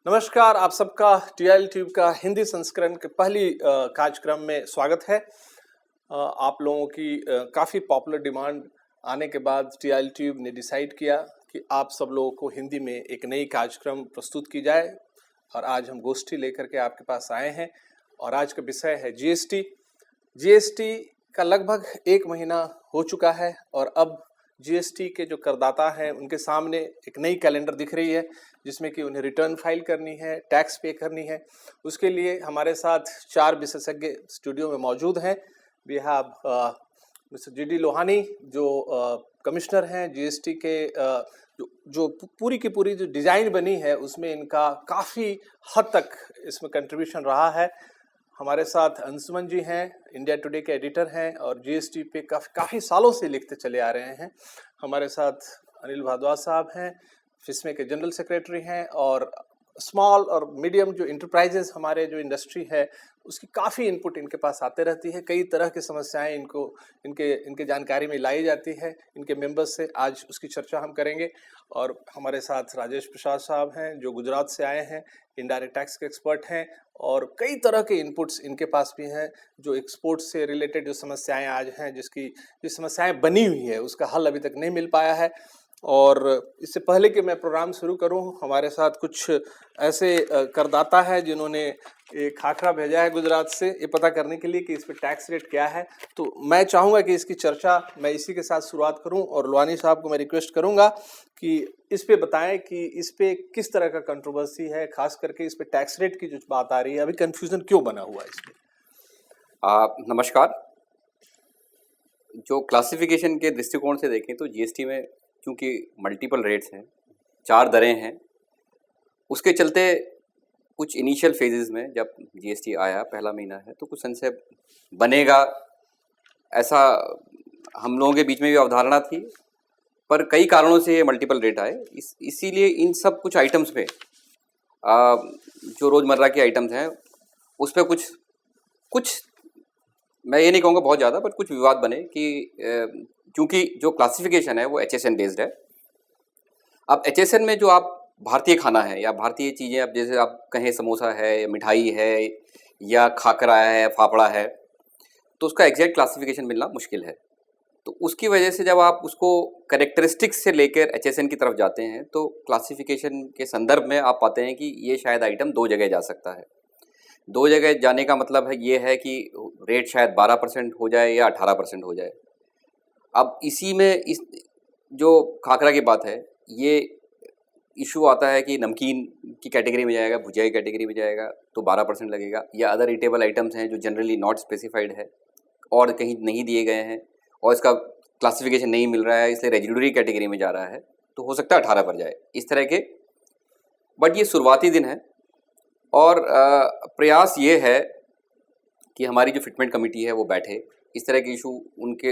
नमस्कार, आप सबका टीआईएल ट्यूब का हिंदी संस्करण के पहली कार्यक्रम में स्वागत है। आप लोगों की काफ़ी पॉपुलर डिमांड आने के बाद टीआईएल ट्यूब ने डिसाइड किया कि आप सब लोगों को हिंदी में एक नई कार्यक्रम प्रस्तुत की जाए और आज हम गोष्ठी लेकर के आपके पास आए हैं और आज का विषय है जीएसटी। जीएसटी का लगभग 1 महीना हो चुका है और अब जीएसटी के जो करदाता हैं उनके सामने एक नई कैलेंडर दिख रही है जिसमें कि उन्हें रिटर्न फाइल करनी है, टैक्स पे करनी है। उसके लिए हमारे साथ 4 विशेषज्ञ स्टूडियो में मौजूद हैं। We have mister GD Lohani जो कमिश्नर हैं जीएसटी के। जो पूरी की पूरी जो डिज़ाइन बनी है उसमें इनका काफ़ी हद तक इसमें कंट्रीब्यूशन रहा है। हमारे साथ अंशुमन जी हैं, इंडिया टुडे के एडिटर हैं और जीएसटी पे काफ़ी सालों से लिखते चले आ रहे हैं। हमारे साथ अनिल भारद्वाज साहब हैं, फिस्मे के जनरल सेक्रेटरी हैं और स्मॉल और मीडियम जो इंटरप्राइजेज हमारे जो इंडस्ट्री है उसकी काफ़ी इनपुट इनके पास आते रहती है। कई तरह की समस्याएं इनके जानकारी में लाई जाती है इनके मेंबर्स से। आज उसकी चर्चा हम करेंगे। और हमारे साथ राजेश प्रसाद साहब हैं जो गुजरात से आए हैं, इनडायरेक्ट टैक्स के एक्सपर्ट हैं और कई तरह के इनपुट्स इनके पास भी हैं। जो एक्सपोर्ट से रिलेटेड जो समस्याएं आज हैं, जो समस्याएं बनी हुई है उसका हल अभी तक नहीं मिल पाया है। और इससे पहले कि मैं प्रोग्राम शुरू करूं, हमारे साथ कुछ ऐसे करदाता है जिन्होंने एक खाखरा भेजा है गुजरात से ये पता करने के लिए कि इस पे टैक्स रेट क्या है। तो मैं चाहूँगा कि इसकी चर्चा मैं इसी के साथ शुरुआत करूं और लोहानी साहब को मैं रिक्वेस्ट करूंगा कि इस पे बताएं कि इस पे किस तरह का कंट्रोवर्सी है, खास करके इस पे टैक्स रेट की जो बात आ रही है, अभी कन्फ्यूजन क्यों बना हुआ है इस पे। नमस्कार। जो क्लासिफिकेशन के दृष्टिकोण से देखें तो जीएसटी में क्योंकि मल्टीपल रेट्स हैं, 4 दरें हैं, उसके चलते कुछ इनिशियल फेजेस में जब जीएसटी आया, पहला महीना है, तो कुछ संशय बनेगा ऐसा हम लोगों के बीच में भी अवधारणा थी। पर कई कारणों से ये मल्टीपल रेट आए, इसीलिए इन सब कुछ आइटम्स पे जो रोज़मर्रा के आइटम्स हैं उस पर कुछ मैं ये नहीं कहूँगा बहुत ज़्यादा, पर कुछ विवाद बने कि क्योंकि जो क्लासिफिकेशन है वो HSN बेस्ड है। अब HSN में जो आप भारतीय खाना है या भारतीय चीज़ें, अब जैसे आप कहें समोसा है, मिठाई है या खाकरा है, फाफड़ा है, तो उसका एग्जैक्ट क्लासिफिकेशन मिलना मुश्किल है। तो उसकी वजह से जब आप उसको कैरेक्टरिस्टिक्स से लेकर HSN की तरफ जाते हैं तो क्लासिफिकेशन के संदर्भ में आप पाते हैं कि ये शायद आइटम 2 जगह जा सकता है। 2 जगह जाने का मतलब है ये है कि रेट शायद 12% हो जाए या 18% हो जाए। अब इसी में इस जो खाकरा की बात है, ये इशू आता है कि नमकीन की कैटेगरी में जाएगा, भुजिया की कैटेगरी में जाएगा तो 12% लगेगा, या अदर ईटेबल आइटम्स हैं जो जनरली नॉट स्पेसिफाइड है और कहीं नहीं दिए गए हैं और इसका क्लासिफिकेशन नहीं मिल रहा है इसलिए रेजिडुअरी कैटेगरी में जा रहा है, तो हो सकता है 18 पर जाए, इस तरह के। बट ये शुरुआती दिन है और प्रयास ये है कि हमारी जो फिटमेंट कमेटी है वो बैठे, इस तरह के इशू उनके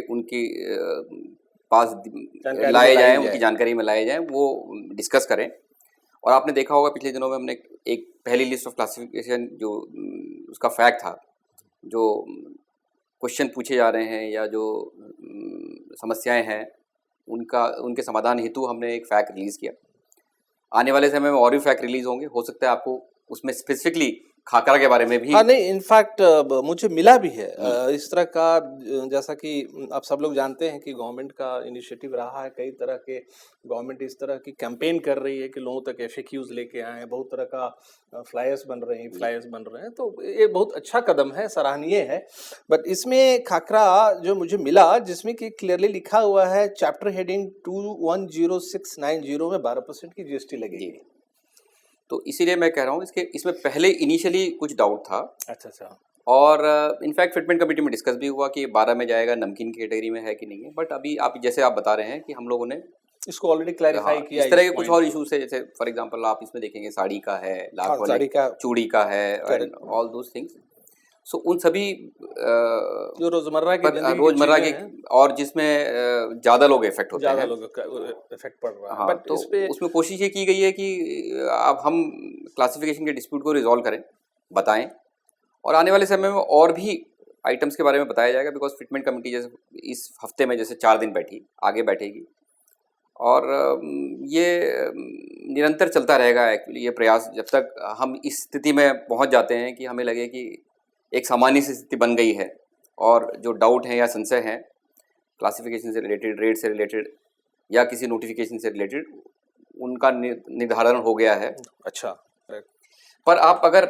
पास लाए जाएं, उनकी जानकारी में लाए जाएं, वो डिस्कस करें। और आपने देखा होगा पिछले दिनों में हमने एक पहली लिस्ट ऑफ क्लासिफिकेशन जो उसका फैक्ट था, जो क्वेश्चन पूछे जा रहे हैं या जो समस्याएं हैं उनके समाधान हेतु हमने एक फैक्ट रिलीज़ किया। आने वाले समय में और भी फैक्ट रिलीज़ होंगे, हो सकता है आपको उसमें स्पेसिफिकली खाकरा के बारे में भी। हाँ नहीं, इनफैक्ट मुझे मिला भी है इस तरह का। जैसा कि आप सब लोग जानते हैं कि गवर्नमेंट का इनिशिएटिव रहा है, कई तरह के गवर्नमेंट इस तरह की कैंपेन कर रही है कि लोगों तक FAQs लेके आए हैं, बहुत तरह का फ्लायर्स बन रहे हैं, तो ये बहुत अच्छा कदम है, सराहनीय है। बट इसमें खाकरा जो मुझे मिला जिसमें कि क्लियरली लिखा हुआ है चैप्टर हेडिंग 210690 में 12% की GST लगेगी। तो इसीलिए मैं कह रहा हूँ इसमें पहले इनिशियली कुछ डाउट था। अच्छा। और इनफैक्ट फिटमेंट कमेटी में डिस्कस भी हुआ कि 12 में जाएगा, नमकीन की कैटेगरी में है कि नहीं है। बट अभी जैसे आप बता रहे हैं कि हम लोगों ने इसको ऑलरेडी क्लैरिफाई किया। इस तरह के कुछ और इश्यूज है, जैसे फॉर एग्जांपल आप इसमें देखेंगे साड़ी का है, लाख वाले चूड़ी का है, ऑल दोस थिंग्स। सो उन सभी जो रोजमर्रा के और जिसमें ज़्यादा लोग इफेक्ट होते हैं, ज़्यादा लोग इफेक्ट पड़ रहा है। हाँ, तो उसमें कोशिश ये की गई है कि अब हम क्लासिफिकेशन के डिस्प्यूट को रिजॉल्व करें, बताएं, और आने वाले समय में और भी आइटम्स के बारे में बताया जाएगा। बिकॉज फिटमेंट कमेटी जैसे इस हफ्ते में जैसे 4 दिन बैठी, आगे बैठेगी और ये निरंतर चलता रहेगा एक्चुअली ये प्रयास, जब तक हम इस स्थिति में पहुंच जाते हैं कि हमें लगे कि एक सामान्य सी स्थिति बन गई है और जो डाउट हैं या संशय हैं क्लासिफिकेशन से रिलेटेड, रेट से रिलेटेड या किसी नोटिफिकेशन से रिलेटेड, उनका निर्धारण हो गया है। अच्छा, पर आप अगर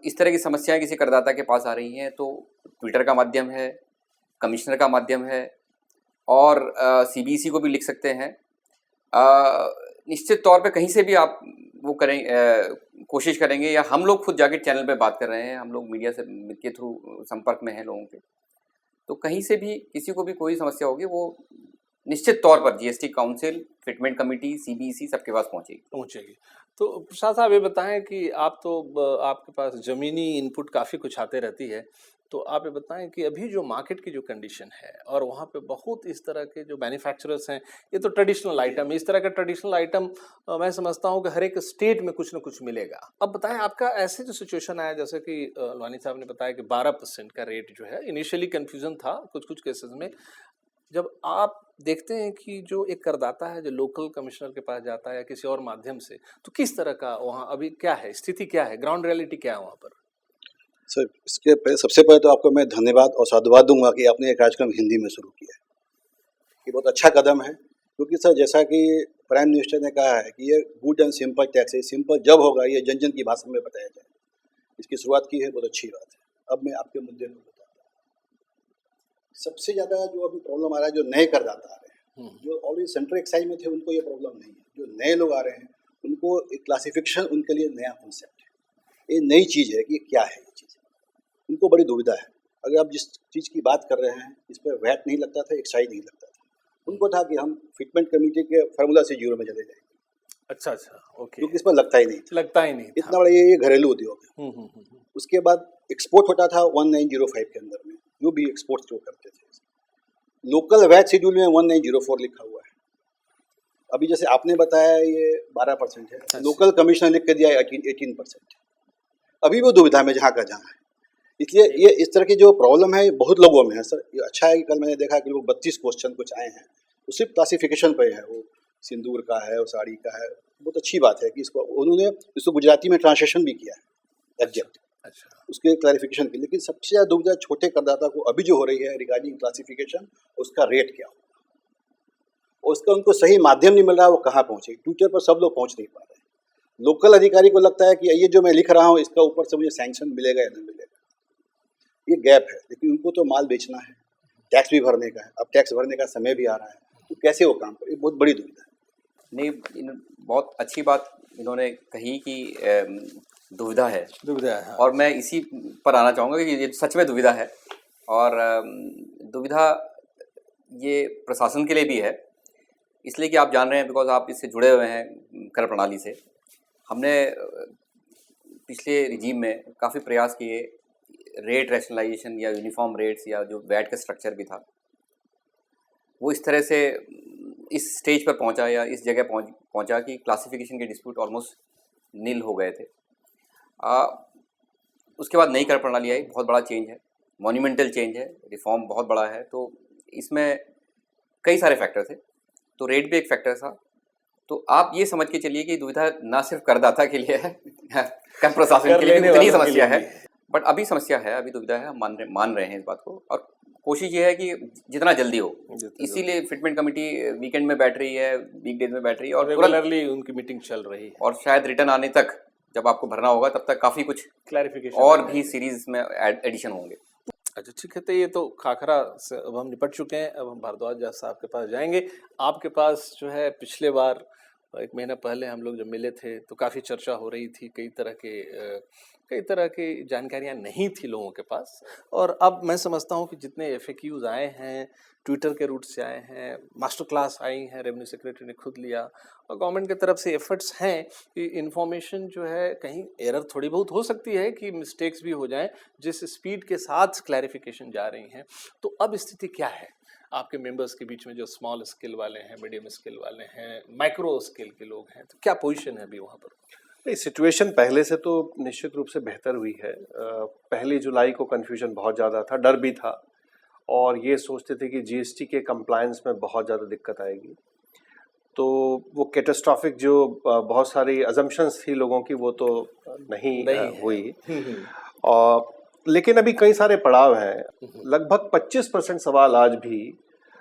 इस तरह की समस्याएं किसी करदाता के पास आ रही हैं तो ट्विटर का माध्यम है, कमिश्नर का माध्यम है और सीबीसी को भी लिख सकते हैं। निश्चित तौर पे कहीं से भी आप वो करें, कोशिश करेंगे, या हम लोग खुद जाके चैनल पे बात कर रहे हैं, हम लोग मीडिया से के थ्रू संपर्क में हैं लोगों के, तो कहीं से भी किसी को भी कोई समस्या होगी वो निश्चित तौर पर GST council, fitment committee, CBC सबके पास पहुंचेगी। तो प्रसाद साहब ये बताएं कि आप तो आपके पास ज़मीनी इनपुट काफ़ी कुछ आते रहती है, तो आप ये बताएं कि अभी जो मार्केट की जो कंडीशन है और वहाँ पे बहुत इस तरह के जो मैन्युफैक्चरर्स हैं, ये तो ट्रेडिशनल आइटम है, इस तरह का ट्रेडिशनल आइटम मैं समझता हूँ कि हर एक स्टेट में कुछ ना कुछ मिलेगा। अब बताएं आपका ऐसे जो सिचुएशन आया, जैसे कि लवानी साहब ने बताया कि 12% का रेट जो है, इनिशियली कन्फ्यूजन था कुछ केसेस में। जब आप देखते हैं कि जो एक करदाता है जो लोकल कमिश्नर के पास जाता है या किसी और माध्यम से, तो किस तरह का वहाँ अभी क्या है, स्थिति क्या है, ग्राउंड रियलिटी क्या है वहाँ पर? सर, इसके पहले सबसे पहले तो आपको मैं धन्यवाद और साधुवाद दूंगा कि आपने ये कार्यक्रम हिंदी में शुरू किया है। ये बहुत अच्छा कदम है, क्योंकि सर जैसा कि प्राइम मिनिस्टर ने कहा है कि ये गुड एंड सिंपल टैक्स है, सिंपल जब होगा ये जन जन की भाषा में बताया जाए, इसकी शुरुआत की है, बहुत अच्छी बात है। अब मैं आपके मुद्दे में बताता हूँ। सबसे ज़्यादा जो अभी प्रॉब्लम आ रहा है, जो नए करदाता आ रहे हैं, जो ऑलरेडी सेंट्रल एक्साइज में थे उनको ये प्रॉब्लम नहीं है, जो नए लोग आ रहे हैं उनको एक क्लासिफिकेशन उनके लिए नया कॉन्सेप्ट है, ये नई चीज़ है कि क्या है ये चीज़, उनको बड़ी दुविधा है। अगर आप जिस चीज़ की बात कर रहे हैं इस पर वैट नहीं लगता था, एक्साइज नहीं लगता था, उनको था कि हम फिटमेंट कमेटी के फार्मूला से जीरो में चले जाएंगे। अच्छा, ओके। क्योंकि इस पर लगता ही नहीं था। इतना बड़ा ये घरेलू उद्योग है। उसके बाद एक्सपोर्ट होता था 1905 के अंदर में, जो भी एक्सपोर्ट जो करते थे। लोकल वैट शेड्यूल में 1904 लिखा हुआ है। अभी जैसे आपने बताया ये 12% है, लोकल कमिश्नर लिख के दिया है 18%। अभी वो दुविधा में जहाँ का जहाँ है। इसलिए ये इस तरह की जो प्रॉब्लम है बहुत लोगों में है सर। ये अच्छा है कि कल मैंने देखा कि लोग 32 क्वेश्चन कुछ आए हैं, वो सिर्फ क्लासिफिकेशन पे है, वो सिंदूर का है, वो साड़ी का है। बहुत अच्छी बात है कि इसको उन्होंने इसको गुजराती में ट्रांसलेशन भी किया है एग्जैक्ट, अच्छा, उसके क्लैरिफिकेशन के। लेकिन सबसे ज़्यादा दुविधा छोटे करदाता को अभी जो हो रही है रिगार्डिंग क्लासिफिकेशन, उसका रेट क्या होगा और उसका उनको सही माध्यम नहीं मिल रहा, वो कहाँ पहुँचे। ट्विटर पर सब लोग पहुँच नहीं पा रहे। लोकल अधिकारी को लगता है कि ये जो मैं लिख रहा हूँ इसका ऊपर से मुझे सैंक्शन मिलेगा या नहीं मिलेगा, ये गैप है। लेकिन उनको तो माल बेचना है, टैक्स भी भरने का है, अब टैक्स भरने का समय भी आ रहा है, तो कैसे वो काम करे, ये बहुत बड़ी दुविधा है। नहीं, बहुत अच्छी बात इन्होंने कही कि दुविधा है, हाँ। और मैं इसी पर आना चाहूँगा कि ये सच में दुविधा है। और दुविधा ये प्रशासन के लिए भी है, इसलिए कि आप जान रहे हैं, बिकॉज आप इससे जुड़े हुए हैं कर प्रणाली से। हमने पिछले रिजीम में काफ़ी प्रयास किए, रेट रैशनलाइजेशन या यूनिफॉर्म रेट्स या जो वैट का स्ट्रक्चर भी था, वो इस तरह से इस स्टेज पर पहुंचा या इस जगह पहुंचा कि क्लासिफिकेशन के डिस्प्यूट ऑलमोस्ट नील हो गए थे। उसके बाद नई कर प्रणाली आई, बहुत बड़ा चेंज है, मॉन्यूमेंटल चेंज है, रिफॉर्म बहुत बड़ा है। तो इसमें कई सारे फैक्टर थे, तो रेट भी एक फैक्टर था। तो आप ये समझ के चलिए कि दुविधा ना सिर्फ करदाता के लिए है, कर प्रशासन के लिए भी उतनी समस्या है। बट अभी समस्या है, अभी दुविधा है, हम मान रहे हैं इस बात को, और कोशिश ये है कि जितना जल्दी हो। इसीलिए फिटमेंट कमेटी वीकेंड में बैठ रही है, वीकडेज में बैठ रही है, और रेगुलरली उनकी मीटिंग चल रही है। और शायद रिटर्न आने तक, जब आपको भरना होगा, तब तक काफ़ी कुछ क्लैरिफिकेशन और भी सीरीज में एडिशन होंगे। अच्छा, ठीक है। तो ये तो खाखरा से अब हम निपट चुके हैं, अब हम भारद्वाज साहब के पास जाएंगे। आपके पास जो है पिछले बार 1 महीना पहले हम लोग जब मिले थे तो काफ़ी चर्चा हो रही थी, कई तरह की जानकारियां नहीं थी लोगों के पास। और अब मैं समझता हूं कि जितने FAQs आए हैं, ट्विटर के रूट से आए हैं, मास्टर क्लास आई हैं, रेवेन्यू सेक्रेटरी ने खुद लिया, और गवर्नमेंट की तरफ से एफर्ट्स हैं कि इन्फॉर्मेशन जो है, कहीं एरर थोड़ी बहुत हो सकती है कि मिस्टेक्स भी हो जाएं, जिस स्पीड के साथ क्लैरिफिकेशन जा रही हैं। तो अब स्थिति क्या है आपके मेंबर्स के बीच में, जो स्मॉल स्केल वाले हैं, मीडियम स्केल वाले हैं, माइक्रो स्केल के लोग हैं, तो क्या पोजीशन है अभी वहाँ पर? नहीं, सिचुएशन पहले से तो निश्चित रूप से बेहतर हुई है। पहली जुलाई को कन्फ्यूजन बहुत ज़्यादा था, डर भी था, और ये सोचते थे कि GST के कंप्लायंस में बहुत ज़्यादा दिक्कत आएगी। तो वो कैटास्ट्रॉफिक जो बहुत सारी अजम्पशंस थी लोगों की वो तो नहीं हुई। और लेकिन अभी कई सारे पड़ाव हैं, लगभग 25% सवाल आज भी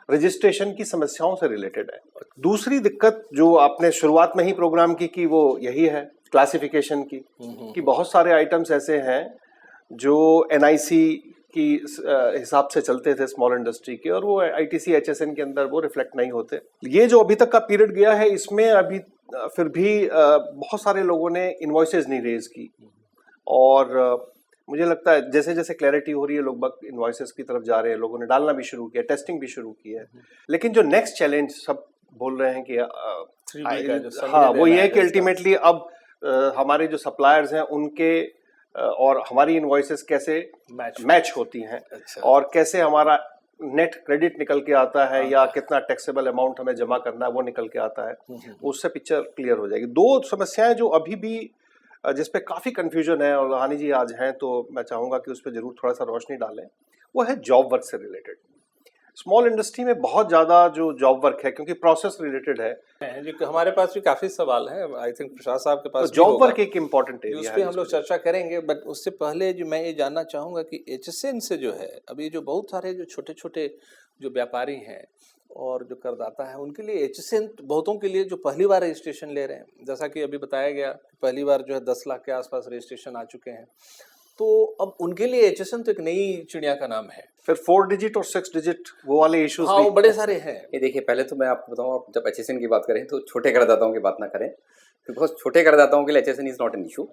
रजिस्ट्रेशन की समस्याओं से रिलेटेड है। दूसरी दिक्कत जो आपने शुरुआत में ही प्रोग्राम की कि वो यही है क्लासिफिकेशन की, कि बहुत सारे आइटम्स ऐसे हैं जो एनआईसी की हिसाब से चलते थे स्मॉल इंडस्ट्री के, और वो आईटीसी एचएसएन के अंदर वो रिफ्लेक्ट नहीं होते। ये जो अभी तक का पीरियड गया है इसमें अभी फिर भी बहुत सारे लोगों ने इनवॉइसेस नहीं रेज की, और मुझे लगता है जैसे जैसे क्लैरिटी हो रही है लोग इनवॉइसेस की तरफ जा रहे हैं, लोगों ने डालना भी शुरू किया, टेस्टिंग भी शुरू की है। लेकिन जो नेक्स्ट चैलेंज सब बोल रहे हैं कि हाँ वो ये है कि अल्टीमेटली अब हमारे जो सप्लायर्स हैं उनके और हमारी इनवॉइसेस कैसे मैच होती हैं। अच्छा। और कैसे हमारा नेट क्रेडिट निकल के आता है या कितना टैक्सेबल अमाउंट हमें जमा करना है वो निकल के आता है, उससे पिक्चर क्लियर हो जाएगी। दो समस्याएं जो अभी भी जिस पे काफी कंफ्यूजन है, और लोहानी जी आज हैं तो मैं चाहूंगा कि उस पर जरूर थोड़ा सा रोशनी डालें, वो है जॉब वर्क से रिलेटेड। स्मॉल इंडस्ट्री में बहुत ज्यादा जो जॉब वर्क है, क्योंकि प्रोसेस रिलेटेड है, जो हमारे पास भी काफी सवाल हैं, आई थिंक प्रसाद साहब के पास तो जॉब वर्क एक इम्पोर्टेंट एरिया है, उस पे हम लोग चर्चा करेंगे। बट उससे पहले जो मैं ये जानना चाहूंगा कि एचएसएन से जो है अभी जो बहुत सारे जो छोटे छोटे जो व्यापारी हैं और जो करदाता है उनके लिए एचएसएन बहुतों के लिए जो पहली बार रजिस्ट्रेशन ले रहे हैं, जैसा कि अभी बताया गया पहली बार जो है 10 लाख के आसपास रजिस्ट्रेशन आ चुके हैं, तो अब उनके लिए एचएसएन तो एक नई चिड़िया का नाम है। फिर 4 डिजिट और 6 डिजिट वो वाले इश्यूज हाँ, वो बड़े सारे हैं। ये देखिए, पहले तो मैं आपको बताऊं, आप जब एचएसएन की बात करें तो छोटे करदाताओं की बात ना करें, बिकॉज छोटे करदाताओं के लिए HSN is not an issue.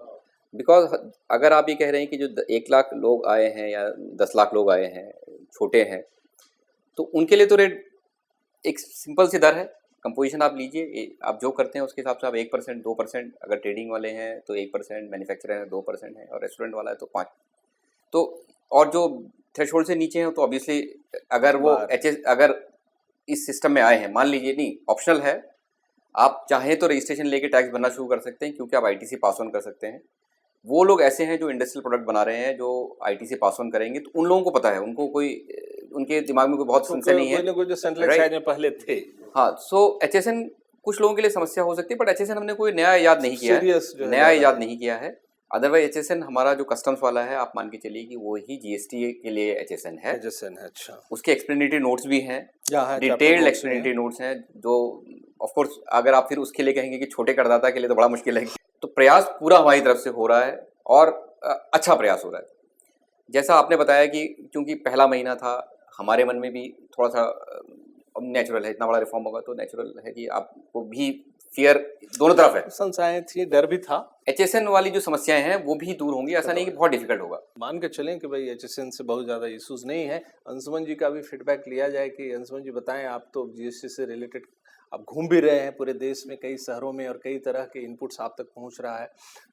Because अगर आप ये कह रहे हैं कि जो 1 लाख लोग आए हैं या 10 लाख लोग आए हैं छोटे हैं, तो उनके लिए तो रेट एक सिंपल सी दर है, कंपोजिशन आप लीजिए, आप जो करते हैं उसके हिसाब से आप 1%, 2%, अगर ट्रेडिंग वाले हैं तो 1%, मैन्युफैक्चरर है 2% है, और रेस्टोरेंट वाला है तो 5%। तो और जो थ्रेशोल्ड से नीचे हैं तो ऑब्वियसली अगर वो अगर इस सिस्टम में आए हैं, मान लीजिए नहीं ऑप्शनल है, आप चाहें तो रजिस्ट्रेशन लेके टैक्स भरना शुरू कर सकते हैं, क्योंकि आप आईटीसी पास ऑन कर सकते हैं। वो लोग ऐसे हैं जो इंडस्ट्रियल प्रोडक्ट बना रहे हैं जो आईटीसी पास ऑन करेंगे, तो उन लोगों को पता है, उनको कोई उनके दिमाग में कोई बहुत समस्या नहीं है, जो सेंट्रल एक्साइज में पहले थे। हाँ, सो एचएसएन कुछ लोगों के लिए समस्या हो सकती है, बट एचएसएन हमने कोई नया ईजाद नहीं किया है, अदरवाइज एचएसएन हमारा जो कस्टम्स वाला है, आप मान के चलिए कि वो ही जीएसटी के लिए एचएसएन है। अच्छा, उसके एक्सप्लेनेटरी नोट्स भी हैं, डिटेल्ड एक्सप्लेनेटरी नोट्स हैं, जो ऑफ कोर्स अगर आप फिर उसके लिए कहेंगे कि छोटे करदाता के लिए तो बड़ा मुश्किल है, तो प्रयास पूरा हमारी तरफ से हो रहा है और अच्छा प्रयास हो रहा है। जैसा आपने बताया कि क्योंकि पहला महीना था, हमारे मन में भी थोड़ा सा नेचुरल है, इतना बड़ा रिफॉर्म होगा तो नेचुरल है कि आपको भी फियर दोनों तरफ है, संशय थी, डर भी था। एचएसएन वाली जो समस्याएं हैं वो भी दूर होंगी, ऐसा नहीं कि बहुत डिफिकल्ट होगा। मान के चलें कि भाई एचएसएन से बहुत ज़्यादा इश्यूज नहीं है। अंशुमन जी का भी फीडबैक लिया जाए कि अंशुमन जी बताएं, आप तो जीएसटी से रिलेटेड आप घूम भी रहे हैं पूरे देश में, कई शहरों में, और कई तरह के इनपुट्स आप तक पहुंच रहा है,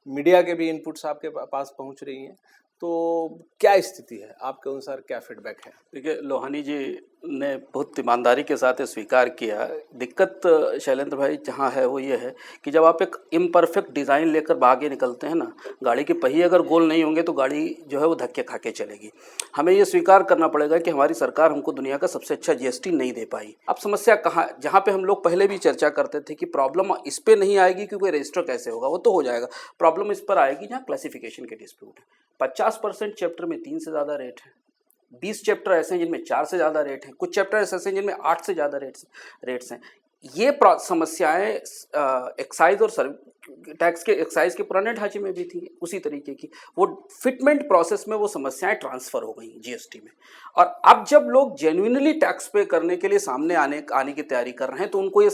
मीडिया के भी इनपुट्स आपके पास पहुंच रही हैं, तो क्या स्थिति है आपके अनुसार, क्या फीडबैक है? देखिए, लोहानी जी ने बहुत ईमानदारी के साथ स्वीकार किया। दिक्कत शैलेंद्र भाई जहाँ है वो ये है कि जब आप एक इम्परफेक्ट डिज़ाइन लेकर आगे निकलते हैं ना, गाड़ी के पहिए अगर गोल नहीं होंगे तो गाड़ी जो है वो धक्के खा के चलेगी। हमें ये स्वीकार करना पड़ेगा कि हमारी सरकार हमको दुनिया का सबसे अच्छा जीएसटी नहीं दे पाई। अब समस्या कहाँ, जहाँ पे हम लोग पहले भी चर्चा करते थे कि प्रॉब्लम इस पर नहीं आएगी क्योंकि रजिस्टर कैसे होगा, वो तो हो जाएगा, प्रॉब्लम इस पर आएगी जहाँ क्लासिफिकेशन के डिस्प्यूट है। 50% चैप्टर में 3 से ज़्यादा रेट है, 20 चैप्टर ऐसे हैं जिनमें 4 से ज़्यादा रेट हैं, कुछ चैप्टर ऐसे हैं जिनमें 8 से ज़्यादा रेट्स हैं। ये समस्याएं एक्साइज और टैक्स के एक्साइज के पुराने ढांचे में भी थी, उसी तरीके की वो फिटमेंट प्रोसेस में वो समस्याएं ट्रांसफ़र हो गई जीएसटी में। और अब जब लोग जेन्युइनली टैक्स पे करने के लिए सामने आने की तैयारी कर रहे हैं तो उनको ये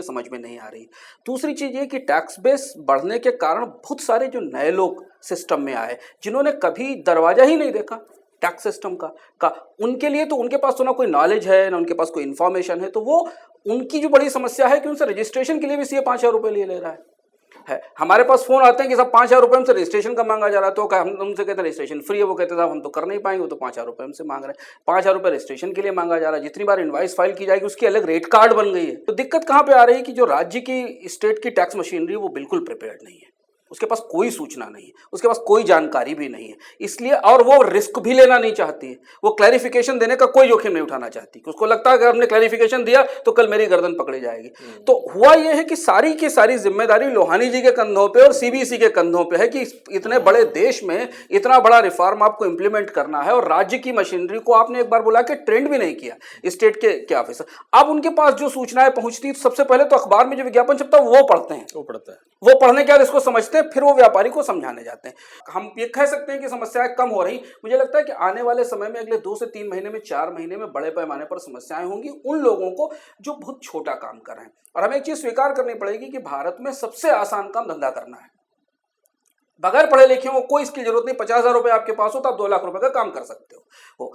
समझ में नहीं आ रही। दूसरी चीज़ ये कि टैक्स बेस बढ़ने के कारण बहुत सारे जो नए लोग सिस्टम में आए जिन्होंने कभी दरवाजा ही नहीं देखा टैक्स सिस्टम का उनके लिए तो उनके पास तो ना कोई नॉलेज है ना उनके पास कोई इन्फॉर्मेशन है, तो वो उनकी जो बड़ी समस्या है कि उनसे रजिस्ट्रेशन के लिए भी सीए 5,000 रुपये ले रहा है। हमारे पास फोन आते हैं कि साहब 5,000 रुपये हमसे रजिस्ट्रेशन का मांगा जा रहा है, तो हम उनसे कहते हैं रजिस्ट्रेशन फ्री है, वो कहते हैं साहब हम तो कर नहीं पाएंगे, वो तो 5,000 रुपये हमसे मांग रहे हैं। 5,000 रुपये रजिस्ट्रेशन के लिए मांगा जा रहा है, जितनी बार इनवाइस फाइल की जाएगी उसकी अलग रेट कार्ड बन गई है। तो दिक्कत कहाँ पे आ रही है कि जो राज्य की स्टेट की टैक्स मशीनरी वो बिल्कुल प्रिपेयर्ड नहीं है। उसके पास कोई सूचना नहीं है, उसके पास कोई जानकारी भी नहीं है, इसलिए और वो रिस्क भी लेना नहीं चाहती है, वो क्लैरिफिकेशन देने का कोई जोखिम नहीं उठाना चाहती, उसको लगता है अगर हमने क्लैरिफिकेशन दिया तो कल मेरी गर्दन पकड़ी जाएगी। तो हुआ ये है कि सारी की सारी जिम्मेदारी लोहानी जी के कंधों पे और सीबीएसई के कंधों पे है कि इतने बड़े देश में इतना बड़ा रिफॉर्म आपको इंप्लीमेंट करना है और राज्य की मशीनरी को आपने एक बार बुला के ट्रेंड भी नहीं किया स्टेट के ऑफिसर। अब उनके पास जो सूचनाएं पहुंचती सबसे पहले तो अखबार में जो विज्ञापन छपता है वो पढ़ते हैं, वो पढ़ने के बाद इसको समझते हैं, फिर वो व्यापारी को समझाने जाते हैं। हम ये कह सकते हैं कि समस्याएं कम हो रही, मुझे लगता है कि आने वाले समय में अगले 2 से 3 महीने में 4 महीने में बड़े पैमाने पर समस्याएं होंगी उन लोगों को जो बहुत छोटा काम कर रहे हैं। और हमें एक चीज स्वीकार करनी पड़ेगी कि भारत में सबसे आसान काम धंधा करना है, बगैर पढ़े लिखे हो कोई इसकी जरूरत नहीं, 50,000 रुपए आपके पास हो तो आप 2 लाख रुपए का काम कर सकते हो।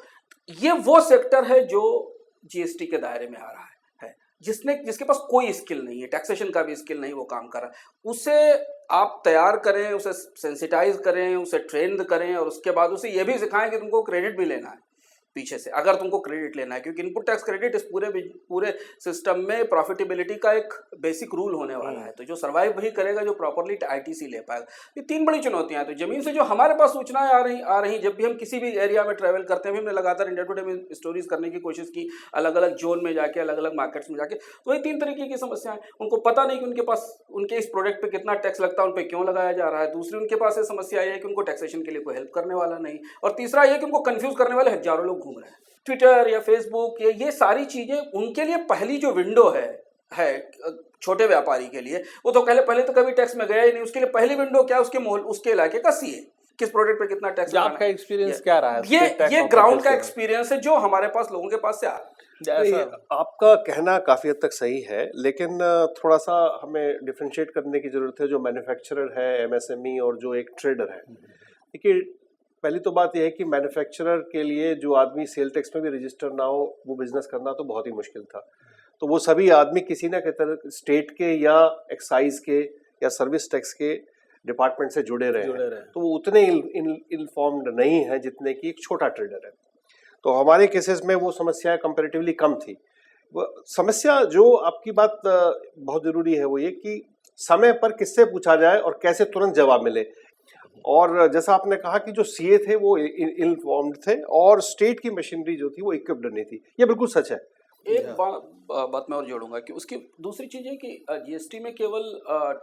ये वो सेक्टर है जो जीएसटी के दायरे में आ रहा है जिसके पास कोई स्किल नहीं है, टैक्सेशन का भी स्किल नहीं, वो काम कर रहा है। उसे आप तैयार करें, उसे सेंसिटाइज करें, उसे ट्रेन करें और उसके बाद उसे ये भी सिखाएं कि तुमको क्रेडिट भी लेना है पीछे से, अगर तुमको क्रेडिट लेना है, क्योंकि इनपुट टैक्स क्रेडिट इस पूरे सिस्टम में प्रॉफिटेबिलिटी का एक बेसिक रूल होने वाला है। तो जो सर्वाइव वही करेगा जो प्रॉपरली आईटीसी ले पाएगा। ये 3 बड़ी चुनौतियां हैं। तो जमीन से जो हमारे पास सूचनाएं आ रही जब भी हम किसी भी एरिया में ट्रैवल करते हैं, हमने लगातार इंडिया टुडे में स्टोरीज करने की कोशिश की, अलग अलग जोन में जाके, अलग अलग मार्केट्स में जाके, तो वही 3 तरीके की समस्याएं। उनको पता नहीं कि उनके पास उनके इस प्रोडक्ट पे कितना टैक्स लगता है, उन पर क्यों लगाया जा रहा है। दूसरी उनके पास ये समस्या है कि उनको टैक्सेशन के लिए कोई हेल्प करने वाला नहीं, और तीसरा ये कि उनको कंफ्यूज करने वाले हजारों लोग घूम रहे हैं। ट्विटर या फेसबुक ये सारी चीजें उनके लिए पहली जो विंडो है छोटे व्यापारी के लिए, वो तो पहले तो कभी टैक्स में गया ही नहीं, उसके लिए पहली विंडो क्या है, उसके इलाके का सीए, किस प्रोडक्ट पे कितना टैक्स। आपका एक्सपीरियंस क्या रहा है? ये ग्राउंड का एक्सपीरियंस है जो हमारे पास लोगों के पास से आ रहा है। आपका कहना काफी हद तक सही है, लेकिन थोड़ा सा हमें डिफरेंशिएट करने की जरूरत है, जो मैन्युफैक्चरर है, एमएसएमई और जो एक ट्रेडर है। देखिए, पहली तो बात यह है कि मैन्युफैक्चरर के लिए जो आदमी सेल टैक्स में भी रजिस्टर ना हो, वो बिजनेस करना तो बहुत ही मुश्किल था। तो वो सभी आदमी किसी ना किसी स्टेट के या एक्साइज के या सर्विस टैक्स के डिपार्टमेंट से जुड़े रहे। तो वो उतने इन्फॉर्म्ड नहीं है जितने कि एक छोटा ट्रेडर है। तो हमारे केसेस में वो समस्याएं कंपैरेटिवली कम थी। समस्या जो आपकी बात बहुत जरूरी है वो ये कि समय पर किससे पूछा जाए और कैसे तुरंत जवाब मिले। और जैसा आपने कहा कि जो सीए थे वो इनफॉर्म्ड थे और स्टेट की मशीनरी जो थी वो इक्विप्ड नहीं थी, ये बिल्कुल सच है। एक बात मैं और जोड़ूंगा कि उसकी दूसरी चीज है कि जीएसटी में केवल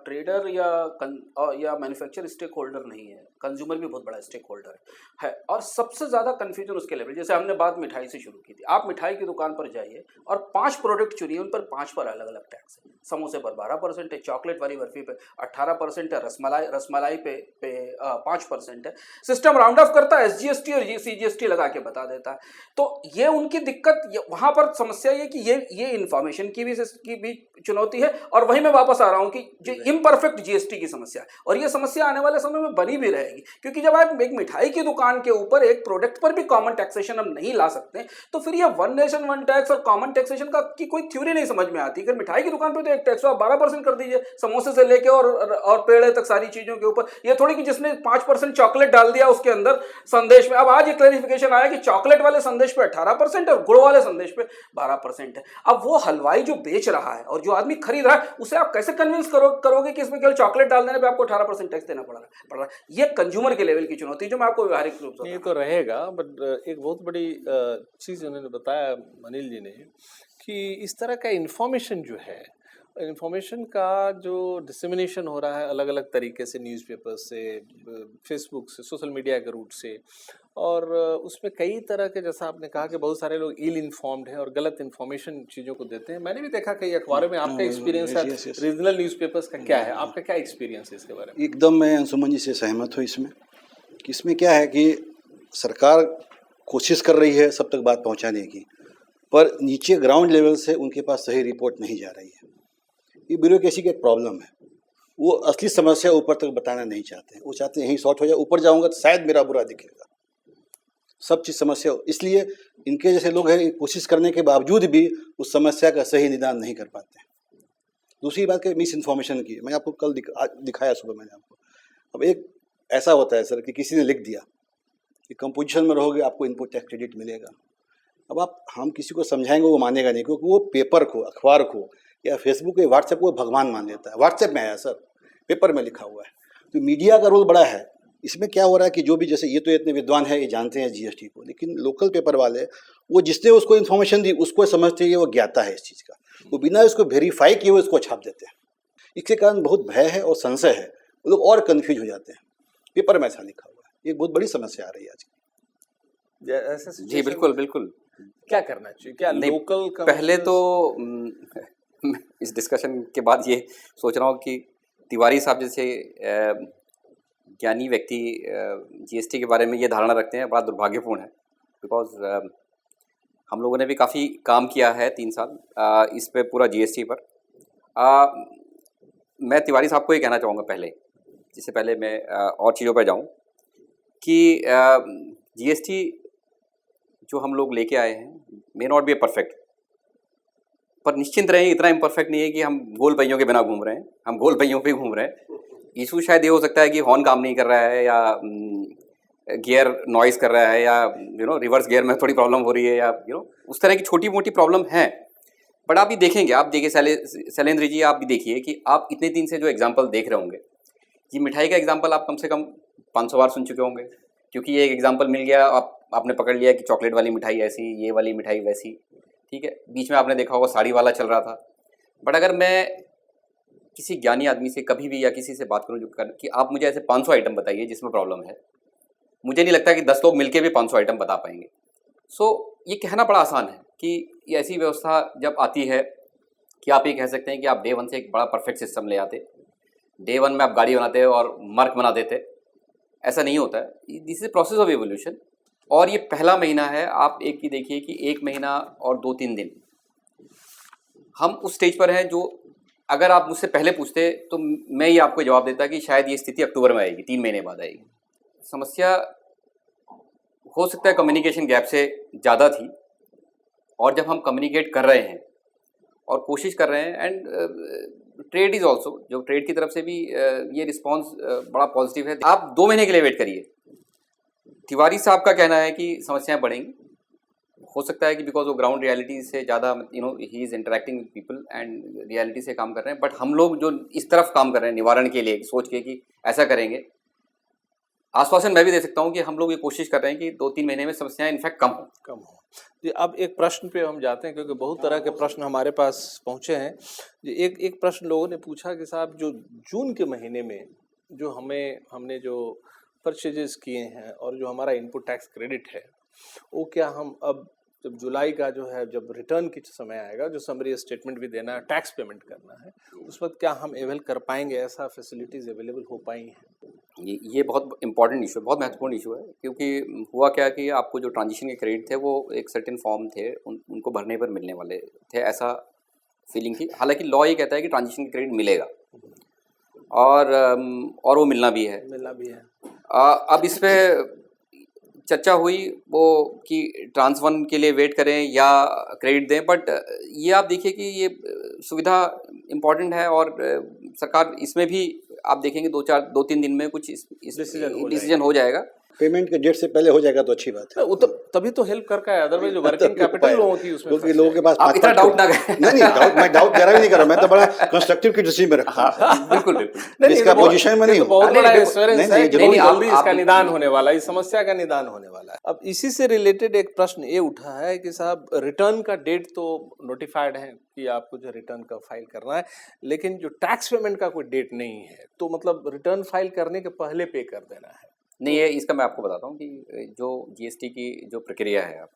ट्रेडर या मैन्युफैक्चरर स्टेक होल्डर नहीं है, कंज्यूमर भी बहुत बड़ा स्टेक होल्डर है। और सबसे ज्यादा कंफ्यूजन उसके लेवल, जैसे हमने बात मिठाई से शुरू की थी, आप मिठाई की दुकान पर जाइए और 5 प्रोडक्ट चुनिए, उन पर 5 पर अलग अलग टैक्स है। समोसे पर 12% है, चॉकलेट वाली बर्फी पे 18% है, रसमलाई पे 5% है। सिस्टम राउंड ऑफ करता है, एसजीएसटी और सीजीएसटी लगा के बता देता है। तो ये उनकी दिक्कत, वहां पर समस्या ये कि ये इंफॉर्मेशन की भी चुनौती है। और वहीं मैं वापस आ रहा हूं कि जो इम्परफेक्ट जीएसटी की समस्या है, और ये समस्या आने वाले समय में बनी भी रहेगी, क्योंकि जब आप एक मिठाई की दुकान के ऊपर एक प्रोडक्ट पर भी कॉमन टैक्सेशन हम नहीं ला सकते, तो फिर ये वन नेशन वन टैक्स और कॉमन टैक्सेशन की कोई थ्योरी नहीं समझ में आती। अगर मिठाई की दुकान पर तो एक टैक्स आप 12% कर दीजिए, समोसे से लेके और पेड़े तक सारी चीजों के ऊपर। ये थोड़ी कि जिसने 5% चॉकलेट डाल दिया उसके अंदर संदेश में, अब आज ये क्लैरिफिकेशन आया कि चॉकलेट वाले संदेश पे 18% और गुड़ वाले संदेश पे 12% है। अब वो हलवाई जो बेच रहा है और जो आदमी खरीद रहा है, उसे आप कैसे कन्विंस करोगे कि इसमें केवल चॉकलेट डाल देने पे आपको 18% टैक्स देना पड़ रहा है। ये कंज्यूमर के लेवल की चुनौती जो मैं आपको व्यवहारिक रूप से, ये तो रहेगा। बट एक बहुत बड़ी चीज उन्होंने बताया अनिल जी ने कि इस तरह का इंफॉर्मेशन जो है, इन्फॉर्मेशन का जो डिसेमिनेशन हो रहा है अलग अलग तरीके से, न्यूज़पेपर से, फेसबुक से, सोशल मीडिया के रूट से, और उसमें कई तरह के, जैसा आपने कहा कि बहुत सारे लोग इल इन्फॉर्म्ड हैं और गलत इन्फॉर्मेशन चीज़ों को देते हैं। मैंने भी देखा कई अखबारों में। आपका एक्सपीरियंस है रीजनल न्यूज़पेपर्स का क्या है, आपका क्या एक्सपीरियंस है इसके बारे में? एकदम मैं अंशुमन जी से सहमत हूँ इसमें क्या है कि सरकार कोशिश कर रही है सब तक बात पहुँचाने की, पर नीचे ग्राउंड लेवल से उनके पास सही रिपोर्ट नहीं जा रही है। ये ब्यूरोक्रेसी का एक प्रॉब्लम है। वो असली समस्या ऊपर तक बताना नहीं चाहते, वो चाहते हैं यहीं सॉर्ट हो जाए, ऊपर जाऊंगा तो शायद मेरा बुरा दिखेगा, सब चीज़ समस्या। इसलिए इनके जैसे लोग हैं कोशिश करने के बावजूद भी उस समस्या का सही निदान नहीं कर पाते। दूसरी बात कि मिस इन्फॉर्मेशन की, मैं आपको कल दिखाया सुबह मैंने आपको। अब एक ऐसा होता है सर कि किसी ने लिख दिया कि कंपोजिशन में रहोगे आपको इनपुट टैक्स क्रेडिट मिलेगा। अब हम किसी को समझाएंगे वो मानेगा नहीं, क्योंकि वो पेपर को, अखबार को या फेसबुक या व्हाट्सएप को भगवान मान लेता है। व्हाट्सएप में आया सर, पेपर में लिखा हुआ है। तो मीडिया का रोल बड़ा है इसमें। क्या हो रहा है कि जो भी, जैसे ये तो इतने विद्वान है, ये जानते हैं जीएसटी को, लेकिन लोकल पेपर वाले वो जिसने उसको इन्फॉर्मेशन दी उसको समझते हैं वो ज्ञाता है इस चीज़ का, वो बिना इसको वेरीफाई किए वो इसको छाप देते हैं। इसके कारण बहुत भय है और संशय है, वो लोग और कन्फ्यूज हो जाते हैं। पेपर में ऐसा लिखा हुआ है, ये बहुत बड़ी समस्या आ रही है आज की। ऐसा जी situation बिल्कुल बिल्कुल। क्या करना चाहिए, क्या नहीं, लोकल पहले तो इस डिस्कशन के बाद ये सोच रहा हूँ कि तिवारी साहब जैसे ज्ञानी व्यक्ति जीएसटी के बारे में ये धारणा रखते हैं, बड़ा दुर्भाग्यपूर्ण है। बिकॉज हम लोगों ने भी काफ़ी काम किया है 3 साल इस पे, पूरा जीएसटी पर। मैं तिवारी साहब को ये कहना चाहूँगा पहले, जिससे पहले मैं और चीज़ों पर जाऊँ, कि जीएसटी जो हम लोग लेके आए हैं may not be a perfect, पर निश्चिंत रहें इतना इम्परफेक्ट नहीं है कि हम गोल पहियों के बिना घूम रहे हैं, हम गोल पहियों पे घूम रहे हैं। इशू शायद ये हो सकता है कि हॉर्न काम नहीं कर रहा है, या गियर नॉइज़ कर रहा है, या रिवर्स गियर में थोड़ी प्रॉब्लम हो रही है, या उस तरह की छोटी मोटी प्रॉब्लम है। बट आप भी देखेंगे, आप देखिए शैलेंद्र जी, आप भी देखिए कि आप इतने दिन से जो एग्जाम्पल देख रहे होंगे, ये मिठाई का एग्जाम्पल आप कम से कम 500 बार सुन चुके होंगे, क्योंकि ये एक एग्जाम्पल मिल गया, आपने पकड़ लिया कि चॉकलेट वाली मिठाई ऐसी, ये वाली मिठाई वैसी, ठीक है। बीच में आपने देखा होगा साड़ी वाला चल रहा था। बट अगर मैं किसी ज्ञानी आदमी से कभी भी या किसी से बात करूं जो कि आप मुझे ऐसे 500 आइटम बताइए जिसमें प्रॉब्लम है, मुझे नहीं लगता कि 10 लोग मिलके भी 500 आइटम बता पाएंगे। सो ये कहना बड़ा आसान है कि ये ऐसी व्यवस्था जब आती है कि आप ये कह सकते हैं कि आप डे 1 से एक बड़ा परफेक्ट सिस्टम ले आते, डे 1 में आप गाड़ी बनाते और मार्क बना देते, ऐसा नहीं होता है। This is process of evolution. और ये पहला महीना है, आप एक ही देखिए कि 1 महीना और 2-3 दिन हम उस स्टेज पर हैं जो अगर आप मुझसे पहले पूछते तो मैं ये आपको जवाब देता कि शायद ये स्थिति अक्टूबर में आएगी, 3 महीने बाद आएगी। समस्या हो सकता है कम्युनिकेशन गैप से ज़्यादा थी, और जब हम कम्युनिकेट कर रहे हैं और कोशिश कर रहे हैं, एंड ट्रेड इज़ ऑल्सो, जो ट्रेड की तरफ से भी ये रिस्पॉन्स बड़ा पॉजिटिव है। आप 2 महीने के लिए वेट करिए। तिवारी साहब का कहना है कि समस्याएं बढ़ेंगी, हो सकता है कि बिकॉज वो ग्राउंड रियलिटी से ज़्यादा he is interacting with people and reality से काम कर रहे हैं। बट हम लोग जो इस तरफ काम कर रहे हैं निवारण के लिए, सोच के कि ऐसा करेंगे, आश्वासन मैं भी दे सकता हूं कि हम लोग ये कोशिश कर रहे हैं कि 2-3 महीने में समस्याएं इनफैक्ट कम हो। जी, अब एक प्रश्न पे हम जाते हैं, क्योंकि बहुत तरह के प्रश्न हमारे पास पहुंचे हैं। जी, एक प्रश्न लोगों ने पूछा कि साहब, जो जून के महीने में जो हमने जो परचेजेस किए हैं और जो हमारा इनपुट टैक्स क्रेडिट है, वो क्या हम अब जब जुलाई का जो है, जब रिटर्न की समय आएगा, जो समरी स्टेटमेंट भी देना है, टैक्स पेमेंट करना है, उस वक्त क्या हम अवेल कर पाएंगे? ऐसा फैसिलिटीज अवेलेबल हो पाई हैं? ये बहुत इंपॉर्टेंट इशू है, बहुत महत्वपूर्ण इशू है। क्योंकि हुआ क्या कि आपको जो ट्रांजिशन के क्रेडिट थे वो एक सर्टेन फॉर्म थे, उनको भरने पर मिलने वाले थे, ऐसा फीलिंग थी। हालांकि लॉ ये कहता है कि ट्रांजिशन के क्रेडिट मिलेगा, और वो मिलना भी है। अब इस पे चर्चा हुई वो कि ट्रांस 1 के लिए वेट करें या क्रेडिट दें। बट ये आप देखिए कि ये सुविधा इम्पॉर्टेंट है, और सरकार इसमें भी आप देखेंगे 2-3 दिन में कुछ डिसीजन हो जाएगा। पेमेंट के डेट से पहले हो जाएगा तो अच्छी बात है। वो तभी तो हेल्प कर का है, अदरवाइज वर्किंग कैपिटल लोगों की उसमें, क्योंकि लोगों के पास आप इतना डाउट ना करें। नहीं, मैं डाउट जरा भी नहीं कर रहा, मैं तो बड़ा कंस्ट्रक्टिव की दृष्टि में रखता हूं। बिल्कुल इसका पोजीशन में नहीं हूं। बहुत बड़ा एश्योरेंस है कि जल्दी इसका आप निदान होने वाला है, इस समस्या का निदान होने वाला है। अब इसी से रिलेटेड एक प्रश्न ये उठा है कि साहब, रिटर्न का डेट तो नोटिफाइड है कि आपको जो रिटर्न का फाइल करना है, लेकिन जो टैक्स पेमेंट का कोई डेट नहीं है, तो मतलब रिटर्न फाइल करने के पहले पे कर देना है। नहीं, ये इसका मैं आपको बताता हूँ कि जो जीएसटी की जो प्रक्रिया है, आप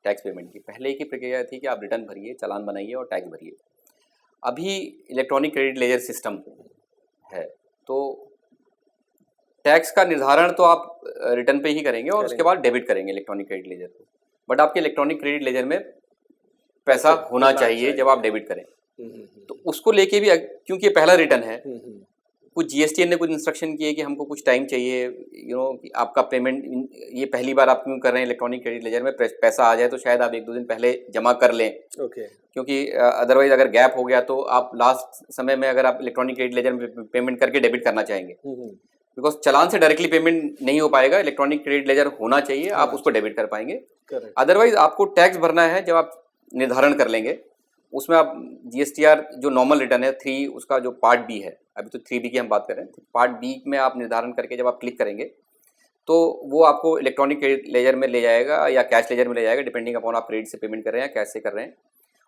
टैक्स पेमेंट की पहले की प्रक्रिया थी कि आप रिटर्न भरिए, चालान बनाइए और टैक्स भरिए। अभी इलेक्ट्रॉनिक क्रेडिट लेजर सिस्टम है, तो टैक्स का निर्धारण तो आप रिटर्न पे ही करेंगे और उसके बाद डेबिट करेंगे इलेक्ट्रॉनिक क्रेडिट लेजर को। बट आपके इलेक्ट्रॉनिक क्रेडिट लेजर में पैसा होना चाहिए जब आप डेबिट करें। तो उसको लेके भी, क्योंकि ये पहला रिटर्न है, कुछ जीएसटी ने कुछ इंस्ट्रक्शन किए कि हमको कुछ टाइम चाहिए, कि आपका पेमेंट ये पहली बार आप क्यों कर रहे हैं इलेक्ट्रॉनिक क्रेडिट लेजर में, पैसा आ जाए तो शायद आप 1-2 दिन पहले जमा कर लें। क्योंकि अदरवाइज अगर गैप हो गया तो आप लास्ट समय में अगर आप इलेक्ट्रॉनिक क्रेडिट लेजर में पेमेंट करके डेबिट करना चाहेंगे, बिकॉज चालान से डायरेक्टली पेमेंट नहीं हो पाएगा, इलेक्ट्रॉनिक क्रेडिट लेजर होना चाहिए, आप उसको डेबिट कर पाएंगे। अदरवाइज आपको टैक्स भरना है, जब आप निर्धारण कर लेंगे उसमें आप GSTR जो नॉर्मल रिटर्न है 3 उसका जो पार्ट बी है, अभी तो 3B की हम बात कर रहे हैं, पार्ट बी में आप निर्धारण करके जब आप क्लिक करेंगे तो वो आपको इलेक्ट्रॉनिक क्रेडिट लेजर में ले जाएगा या कैश लेजर में ले जाएगा, डिपेंडिंग अपॉन आप क्रेडिट से पेमेंट कर रहे हैं या कैश से कर रहे हैं,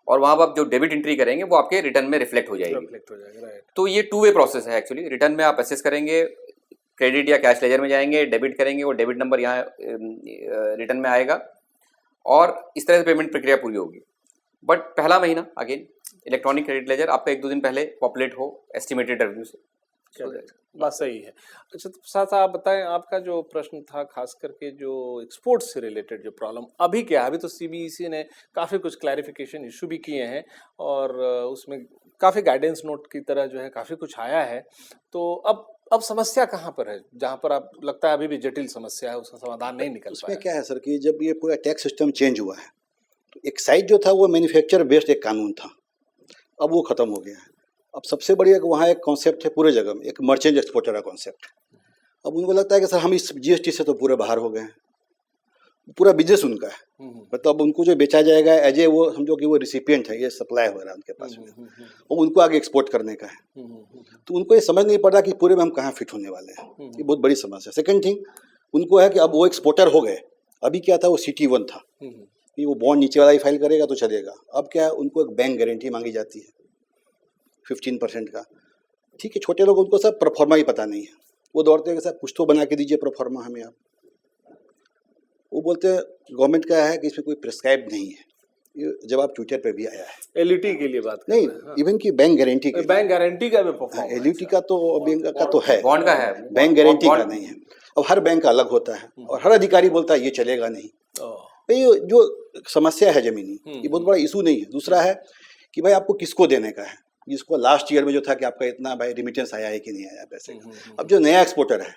और वहाँ पर आप जो डेबिट एंट्री करेंगे वो आपके रिटर्न में रिफ्लेक्ट हो जाएगी। राइट। तो ये 2 वे प्रोसेस है एक्चुअली। रिटर्न में आप असेस करेंगे, क्रेडिट या कैश लेजर में जाएंगे, डेबिट करेंगे, वो डेबिट नंबर यहाँ रिटर्न में आएगा और इस तरह से पेमेंट प्रक्रिया पूरी होगी। बट पहला महीना अगेन इलेक्ट्रॉनिक क्रेडिट लेजर आपका 1-2 दिन पहले पॉपुलेट हो एस्टिमेटेड रेवेन्यू से। बात सही है। अच्छा, तो साथ आप बताएं, आपका जो प्रश्न था खास करके जो एक्सपोर्ट से रिलेटेड जो प्रॉब्लम अभी क्या है, अभी तो CBEC ने काफ़ी कुछ क्लैरिफिकेशन इशू भी किए हैं और उसमें काफ़ी गाइडेंस नोट की तरह जो है काफ़ी कुछ आया है, तो अब समस्या कहाँ पर है, जहाँ पर आप लगता है अभी भी जटिल समस्या है, उसका समाधान नहीं निकल उसमें पाया? क्या है सर कि जब ये पूरा टैक्स सिस्टम चेंज हुआ है तो एक साइड जो था वो मैन्युफैक्चर बेस्ड एक कानून था, अब वो ख़त्म हो गया है। अब सबसे बढ़िया वहाँ एक कॉन्सेप्ट है पूरे जगह में, एक मर्चेंट एक्सपोर्टर का कॉन्सेप्ट। अब उनको लगता है कि सर हम इस GST से तो पूरे बाहर हो गए हैं, पूरा बिजनेस उनका है, मतलब उनको जो बेचा जाएगा एज ए वो समझो कि वो रिसिपिएंट है, ये सप्लाई हो रहा है उनके पास में, और उनको आगे एक्सपोर्ट करने का है। तो उनको ये समझ नहीं पड़ रहा कि पूरे में हम कहाँ फिट होने वाले हैं, ये बहुत बड़ी समस्या। सेकंड थिंग उनको है कि अब वो एक्सपोर्टर हो गए, अभी क्या था वो CT1 था कि वो बॉन्ड नीचे वाला ही फाइल करेगा तो चलेगा। अब क्या है उनको एक बैंक गारंटी मांगी जाती है 15% का। ठीक है, छोटे लोग उनको सब प्रोफॉर्मा ही पता नहीं है, वो दौड़ते हैं कि सर कुछ तो बना के दीजिए प्रोफॉर्मा हमें आप। वो बोलते हैं गवर्नमेंट का है कि इसमें कोई प्रिस्क्राइब नहीं है, ये जवाब ट्विटर पे भी आया है। LUT के लिए बात कर नहीं, रहे हैं, हाँ। इवन की बैंक गारंटी के बैंक गारंटी का भी परफॉर्म LUT का तो बैंक का तो है, बॉन्ड का है, बैंक गारंटी का नहीं है। अब हर बैंक का अलग होता है और हर अधिकारी बोलता है ये चलेगा नहीं। तो ये जो समस्या है जमीनी, ये बहुत बड़ा इशू नहीं है। दूसरा है कि भाई आपको किसको देने का है, जिसको लास्ट ईयर में जो था कि आपका इतना भाई रिमिटेंस आया है कि नहीं आया पैसे का। अब जो नया एक्सपोर्टर है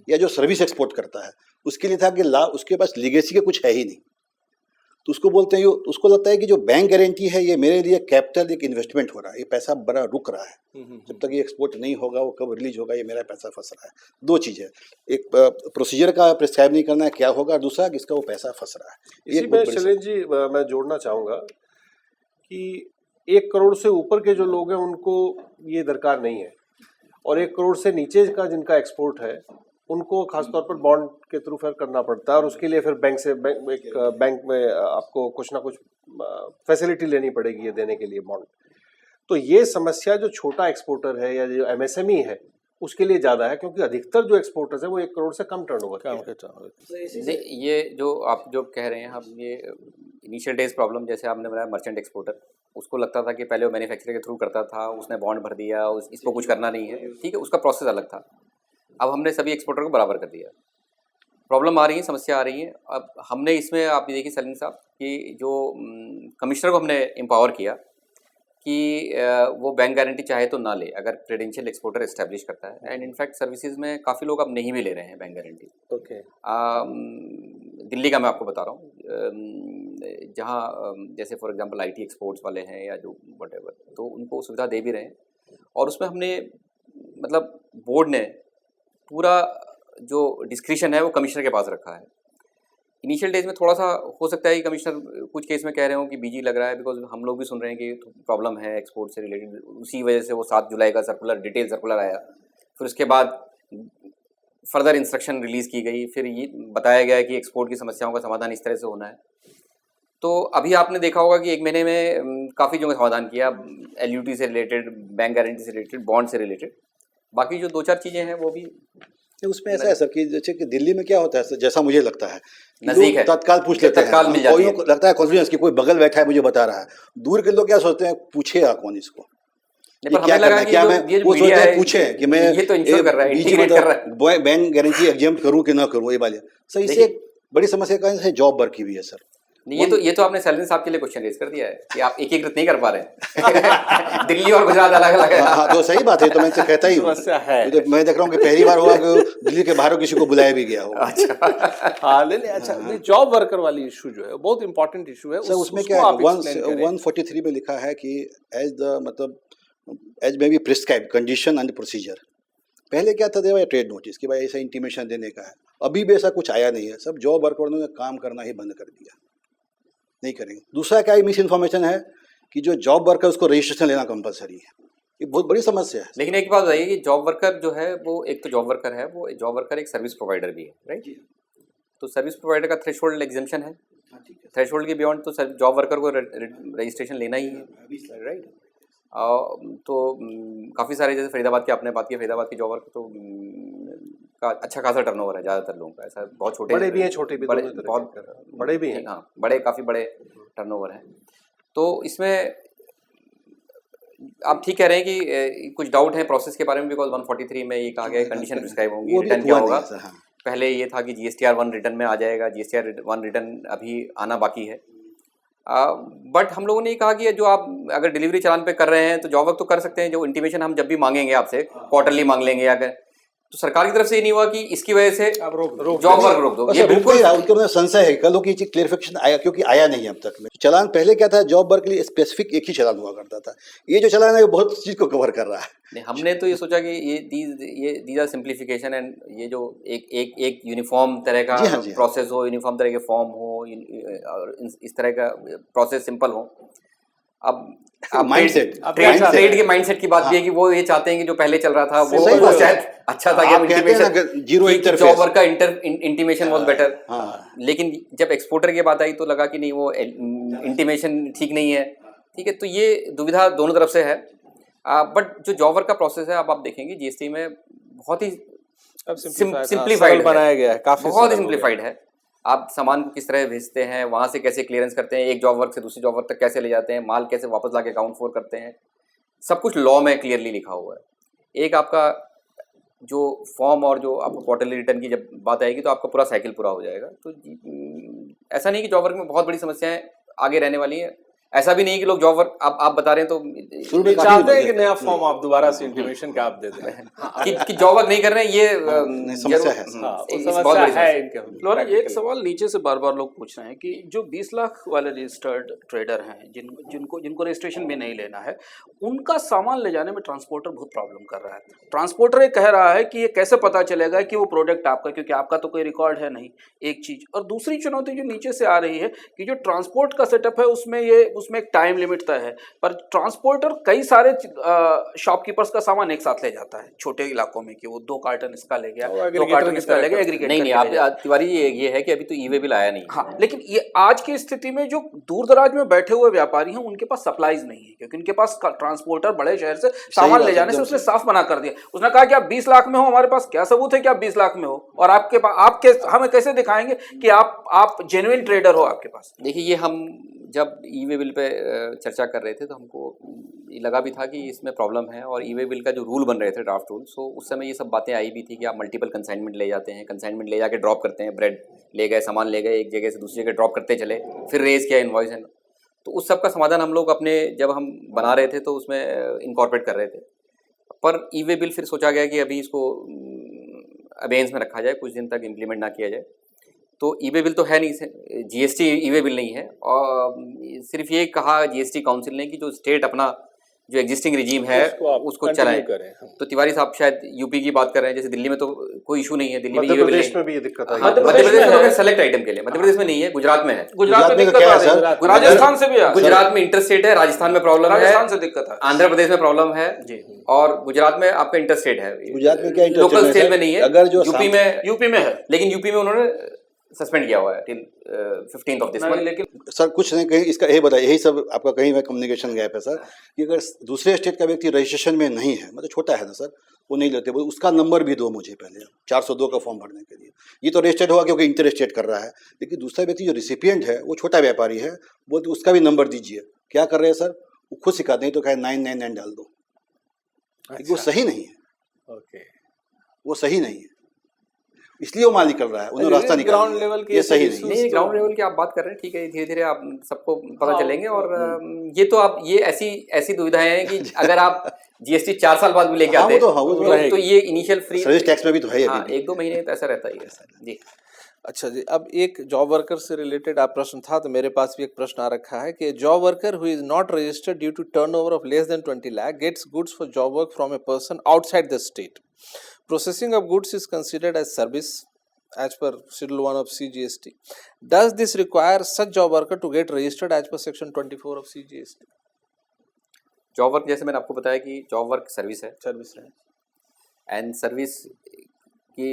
या जो सर्विस एक्सपोर्ट करता है उसके लिए था कि उसके पास लीगेसी के कुछ है ही नहीं, तो उसको बोलते हैं उसको लगता है कि जो बैंक गारंटी है ये मेरे लिए कैपिटल एक इन्वेस्टमेंट हो रहा है, ये पैसा बड़ा रुक रहा है, जब तक ये एक्सपोर्ट नहीं होगा वो कब रिलीज होगा, ये मेरा पैसा फंस रहा है। दो चीज़ें, एक प्रोसीजर का प्रिस्क्राइब नहीं करना है क्या होगा, दूसरा किसका वो पैसा फंस रहा है। इसी में शैलेंद्र जी मैं जोड़ना चाहूँगा कि 1 करोड़ से ऊपर के जो लोग हैं उनको ये दरकार नहीं है, और 1 करोड़ से नीचे का जिनका एक्सपोर्ट है उनको खासतौर पर बॉन्ड के थ्रू फिर करना पड़ता है, और उसके लिए फिर बैंक में आपको कुछ ना कुछ फैसिलिटी लेनी पड़ेगी ये देने के लिए बॉन्ड। तो ये समस्या जो छोटा एक्सपोर्टर है या जो MSME है उसके लिए ज़्यादा है, क्योंकि अधिकतर जो एक्सपोर्टर्स है वो 1 करोड़ से कम टर्नओवर नहीं, ये जो आप जो कह रहे हैं, हम ये इनिशियल डेज प्रॉब्लम जैसे आपने बनाया मर्चेंट एक्सपोर्टर, उसको लगता था कि पहले वो मैन्युफैक्चरर के थ्रू करता था, उसने बॉन्ड भर दिया, इसको कुछ करना नहीं है, ठीक है, उसका प्रोसेस अलग था। अब हमने सभी एक्सपोर्टर को बराबर कर दिया। प्रॉब्लम आ रही है, समस्या आ रही है। अब हमने इसमें आप ये देखिए सलीम साहब कि जो कमिश्नर को हमने एम्पावर किया कि वो बैंक गारंटी चाहे तो ना ले अगर क्रेडेंशियल एक्सपोर्टर एस्टैब्लिश करता है, एंड इनफैक्ट सर्विसेज में काफ़ी लोग अब नहीं भी ले रहे हैं बैंक गारंटी। ओके। दिल्ली का मैं आपको बता रहा हूँ, जहाँ जैसे फॉर एग्जांपल IT एक्सपोर्ट्स वाले हैं या जो व्हाटएवर, तो उनको सुविधा दे भी रहे हैं। और उसमें हमने मतलब बोर्ड ने पूरा जो डिस्क्रिशन है वो कमिश्नर के पास रखा है। इनिशियल डेज में थोड़ा सा हो सकता है कि कमिश्नर कुछ केस में कह रहे हो कि बिजी लग रहा है, बिकॉज हम लोग भी सुन रहे हैं कि प्रॉब्लम है एक्सपोर्ट से रिलेटेड, उसी वजह से वो 7 जुलाई का सर्कुलर, डिटेल सर्कुलर आया, फिर उसके बाद फर्दर इंस्ट्रक्शन रिलीज़ की गई, फिर ये बताया गया कि एक्सपोर्ट की समस्याओं का समाधान इस तरह से होना है। तो अभी आपने देखा होगा कि 1 महीने में काफ़ी जो समाधान किया, LUT से रिलेटेड, बैंक गारंटी से रिलेटेड, बॉन्ड से रिलेटेड, बाकी जो 2-4 चीज़ें हैं वो भी उसमें ऐसा है सर कि जैसे कि दिल्ली में क्या होता है, जैसा मुझे लगता है नजदीक है, तत्काल पूछ लेते हैं, तत्काल मिल जाती है, लगता है कॉन्फिडेंस कि कोई बगल बैठा है मुझे बता रहा है। दूर के लोग क्या सोचते हैं, पूछेगा कौन इसको, क्या करना है, क्या मैं वो सोचते हैं पूछे कि मैं ये तो इंश्योर कर रहा है, इंटीग्रेट कर रहा है, बैंक गारंटी एग्जाम करूं कि ना करूं, ये वाले सर इससे एक बड़ी समस्या का है जॉब वर्क की भी है सर। ये तो आपने सैलरी साहब के लिए क्वेश्चन रेज कर दिया है कि आप एकीकृत नहीं कर पा रहे दिल्ली और गुजरात अलग अलग है। हाँ, तो सही बात है, तो मैं तो कहता ही हूँ, मैं देख रहा हूँ कि पहली बार हुआ कि दिल्ली के बाहर किसी को बुलाया भी गया हो। हाँ, नहीं अच्छा, जॉब वर्कर वाली इशू जो है बहुत इंपॉर्टेंट इशू है। सर उसमें क्या है 143 में लिखा है कि as may be prescribe condition and procedure. पहले क्या था, देवा ट्रेड नोटिस कि भाई ऐसा इंटीमेशन देने का है, अभी भी ऐसा कुछ आया नहीं है। सब जॉब वर्कर ने काम करना ही बंद कर दिया, नहीं करेंगे। दूसरा क्या मिस इन्फॉर्मेशन है कि जो जॉब वर्कर उसको रजिस्ट्रेशन लेना कंपलसरी है। ये बहुत बड़ी समस्या है। लेकिन एक बात बताइए कि जॉब वर्कर जो है वो एक तो जॉब वर्कर है, वो जॉब वर्कर एक सर्विस प्रोवाइडर भी है, राइट? तो सर्विस प्रोवाइडर का थ्रेशोल्ड एग्जेम्पशन है, थ्रेशोल्ड के बियॉन्ड तो जॉब वर्कर को रजिस्ट्रेशन लेना ही है, राइट? तो काफ़ी सारे, जैसे फरीदाबाद की आपने बात की, फरीदाबाद की जॉब वर्कर तो का अच्छा खासा टर्नओवर है ज़्यादातर लोगों का, ऐसा बहुत छोटे बड़े भी हैं, छोटे भी, बड़े दोनों तरह बहुत के बड़े भी हैं। हाँ, बड़े काफ़ी बड़े टर्नओवर हैं। तो इसमें आप ठीक कह रहे हैं कि कुछ डाउट है प्रोसेस के बारे में, बिकॉज 143 में ये कहा गया है कंडीशन प्रिस्क्राइब होंगी, वो भी रिटर्न क्या हुआ नहीं होगा। है सर, हाँ। पहले ये था कि GSTR 1 रिटर्न में आ जाएगा, GSTR 1 रिटर्न अभी आना बाकी है। बट हम लोगों ने ये कहा कि जो आप अगर डिलीवरी चालान पे कर रहे हैं तो जॉब वर्क तो कर सकते हैं, जो इंटीमेशन हम जब भी मांगेंगे आपसे, क्वार्टरली मांग लेंगे, अगर तो सरकार की तरफ से ये नहीं हुआ कि इसकी वजह से जॉब वर्क रोक दो। ये बिल्कुल उनके अंदर संशय है, कल की चीज क्लियरिफिकेशन आया, क्योंकि आया नहीं है अब तक में। चालान पहले क्या था, जॉब वर्क के लिए स्पेसिफिक एक ही चालान हुआ करता था, ये जो चालान है वो बहुत चीज को कवर कर रहा है। नहीं, हमने तो ये सोचा कि ये दीज आर सिंप्लीफिकेशन, एंड ये जो एक यूनिफॉर्म तरह का जी हाँ, जी हाँ। प्रोसेस हो, यूनिफॉर्म तरह के फॉर्म हो, और इस तरह का प्रोसेस सिंपल हो। अब माइंडसेट ट्रेड के माइंडसेट की बात भी है कि वो ये चाहते हैं कि जो पहले चल रहा था सही वो बात है। शायद अच्छा था, आप कहते हैं ना कि zero interface। जॉब वर्क का इंटीमेशन वाज बेटर। हाँ। लेकिन जब एक्सपोर्टर की बात आई तो लगा कि नहीं, वो इंटीमेशन ठीक नहीं है, ठीक है। तो ये दुविधा दोनों तरफ से है। बट जो जॉब वर्क का प्रोसेस है, अब आप देखेंगे GST में बहुत ही सिंप्लीफाइड बनाया गया है, काफी बहुत ही सरल हो गया। सिंप्लीफाइड है। आप सामान को किस तरह भेजते हैं, वहाँ से कैसे क्लियरेंस करते हैं, एक जॉब वर्क से दूसरी जॉब वर्क तक कैसे ले जाते हैं, माल कैसे वापस लाके अकाउंट फोर करते हैं, सब कुछ लॉ में क्लियरली लिखा हुआ है। एक आपका जो फॉर्म और जो आपको क्वार्टरली रिटर्न की जब बात आएगी तो आपका पूरा साइकिल पूरा हो जाएगा। तो ऐसा नहीं कि जॉब वर्क में बहुत बड़ी समस्याएं आगे रहने वाली हैं, ऐसा भी नहीं कि लोग जॉब वर्क आप बता रहे हैं तो शुरू में काफी चाहते हैं कि नया फॉर्म आप दोबारा से इंटीमेशन का आप दे दें कि जॉब वर्क नहीं कर रहे हैं, ये समस्या है। बहुत बड़ी है समस्या। इनके फ्लोरा, एक सवाल नीचे से बार बार लोग पूछ रहे हैं कि जो 20 लाख वाले रजिस्टर्ड ट्रेडर हैं, जिनको रजिस्ट्रेशन भी नहीं लेना है, उनका सामान ले जाने में ट्रांसपोर्टर बहुत प्रॉब्लम कर रहा है। ट्रांसपोर्टर ये कह रहा है कि ये कैसे पता चलेगा कि वो प्रोडक्ट आपका, क्योंकि आपका तो कोई रिकॉर्ड है नहीं, एक चीज। और दूसरी चुनौती जो नीचे से आ रही है कि जो ट्रांसपोर्ट का सेटअप है उसमें एक टाइम लिमिट तय है, पर ट्रांसपोर्टर कई सारे शॉपकीपर्स का सामान एक साथ ले जाता है छोटे इलाकों में, कि वो 2 कार्टन इसका ले गया, 2 कार्टन इसका ले गया, एग्रीगेट नहीं, आप तिवारी ये है कि अभी तो ई-वे बिल आया नहीं। हाँ, लेकिन ये आज की स्थिति में जो दूर दराज में बैठे हुए व्यापारी हैं उनके पास सप्लाईज नहीं है, क्योंकि उनके पास ट्रांसपोर्टर बड़े शहर से सामान ले जाने से उसने साफ मना कर दिया। उसने कहा कि आप 20 लाख में हो, हमारे पास क्या सबूत है कि आप 20 लाख में हो, और आपके हमें कैसे दिखाएंगे कि आप जेन्युइन ट्रेडर हो आपके पास। देखिए, ये हम जब ई-वे बिल पे चर्चा कर रहे थे तो हमको ये लगा भी था कि इसमें प्रॉब्लम है, और ई-वे बिल का जो रूल बन रहे थे, ड्राफ्ट रूल, सो उस समय ये सब बातें आई भी थी कि आप मल्टीपल कंसाइनमेंट ले जाते हैं, कंसाइनमेंट ले जाके ड्रॉप करते हैं, ब्रेड ले गए, सामान ले गए, एक जगह से दूसरी जगह ड्रॉप करते चले, फिर रेज किया इनवॉइस है। तो उस सब का समाधान हम लोग अपने जब हम बना रहे थे तो उसमें इनकॉर्पोरेट कर रहे थे। पर ई-वे बिल फिर सोचा गया कि अभी इसको अबेंस में रखा जाए, कुछ दिन तक इम्प्लीमेंट ना किया जाए। तो ई-वे बिल तो है नहीं, GST ई-वे बिल नहीं है, और सिर्फ ये कहा GST काउंसिल ने कि जो स्टेट अपना जो एग्जिस्टिंग रिजीम है उसको चलाएं। तो तिवारी साहब शायद यूपी की बात कर रहे हैं, जैसे दिल्ली में तो कोई इशू नहीं है, दिल्ली में मध्य प्रदेश में भी ये दिक्कत आई है। मध्य प्रदेश में सेलेक्ट आइटम के लिए, मध्य प्रदेश में नहीं है, गुजरात में है। गुजरात में में दिक्कत क्या आ है रही है, सर? राजस्थान से भी है, गुजरात में इंटरस्टेट है, राजस्थान में प्रॉब्लम है, राजस्थान से दिक्कत है, आंध्र प्रदेश में प्रॉब्लम है जी, और गुजरात में आपका इंटरस्टेट है। गुजरात में क्या लोकल interstate स्टेट है में सर? नहीं है, अगर जो यूपी में है, लेकिन यूपी में उन्होंने सस्पेंड किया हुआ है till 15th of this month. लेकिन सर कुछ नहीं, कहीं इसका यही बताइए, यही सब आपका कहीं में कम्युनिकेशन गैप है सर, कि अगर दूसरे स्टेट का व्यक्ति रजिस्ट्रेशन में नहीं है, मतलब छोटा है ना सर, वो नहीं लेते, वो उसका नंबर भी दो मुझे पहले 402 का फॉर्म भरने के लिए। ये तो रजिस्टर्ड होगा क्योंकि इंटर स्टेट कर रहा है, लेकिन दूसरा व्यक्ति जो रिसिपिएंट है वो छोटा व्यापारी है, बोलते उसका भी नंबर दीजिए। क्या कर रहे हैं सर, वो खुद सिखाते हैं, तो कहे 999 डाल दो, लेकिन वो सही नहीं है, वो सही नहीं है, इसलिए वो माल निकल रहा है, उन्होंने रास्ता निकाला। ग्राउंड लेवल के ये सही नहीं, ग्राउंड लेवल की आप बात कर रहे हैं, ठीक है, धीरे धीरे आप सबको पता चलेंगे। और ये तो आप ये ऐसी दुविधाएं हैं कि अगर आप GST 4 साल बाद भी लेके आते हैं तो ये इनिशियल फ्री सर्विस टैक्स में भी तो है ही अभी। 1-2 महीने तो ऐसा रहता ही है जी। अच्छा जी, अब एक जॉब वर्कर से रिलेटेड आप प्रश्न था, तो मेरे पास भी एक प्रश्न आ रखा है कि job worker who is not registered due to turnover of less than 20 lakh gets goods for job work from a person outside the state. Processing of goods is considered as service as per Schedule 1 of CGST. Does this require such job worker to get registered as per Section 24 of CGST? Job work जैसे मैंने आपको बताया कि job work service है, service है। And service की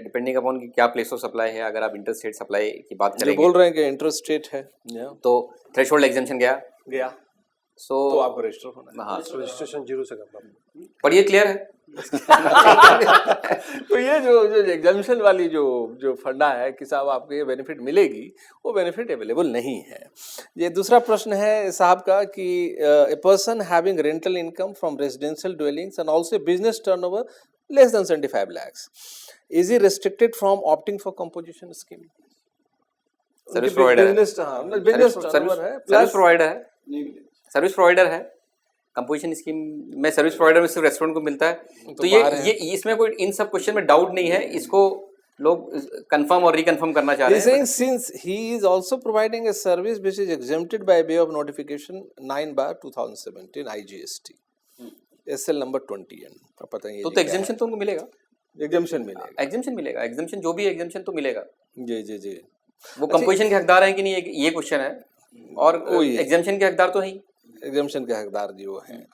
depending upon कि क्या प्लेस ऑफ सप्लाई है। अगर आप इंटर स्टेट सप्लाई की बात जो करेंगे बोल रहे हैं कि इंटरस्टेट है, तो थ्रेशोल्ड एग्जाम्पशन गया, तो सो आपको रजिस्टर होना है। हाँ, रजिस्ट्रेशन 0 से करना। पर ये क्लियर है। तो ये जो जो एग्जामिशन वाली जो फंडा है कि साहब आपको ये बेनिफिट मिलेगी, वो बेनिफिट अवेलेबल नहीं है। ये दूसरा प्रश्न है साहब का कि a person having rental income from residential dwellings and also business turnover less than 75 lakhs, is he restricted from opting for composition scheme? Service provider है, बिजनेस टर्नओवर है, सर्विस प्रोवाइडर है। कंपोजिशन स्कीम में service provider में सिर्फ restaurant को मिलता है। तो ये इसमें कोई इन सब क्वेश्चन में डाउट नहीं है। इसको लोग कंफर्म और रिकन्फर्म करना चाह रहे हैं। Since he is also providing a service which is exempted by way of notification 9/2017 IGST, SL number 20N, पता नहीं तो एग्जेम्पशन तो उनको मिलेगा, एग्जेम्पशन मिलेगा, एग्जेम्पन जो भी एग्जेम्पशन तो मिलेगा। जी। वो कंपोजिशन के हकदार है कि नहीं, ये क्वेश्चन है। और एग्जेम्पन के हकदार तो है, एग्जामिशन के हकदार जो हैं।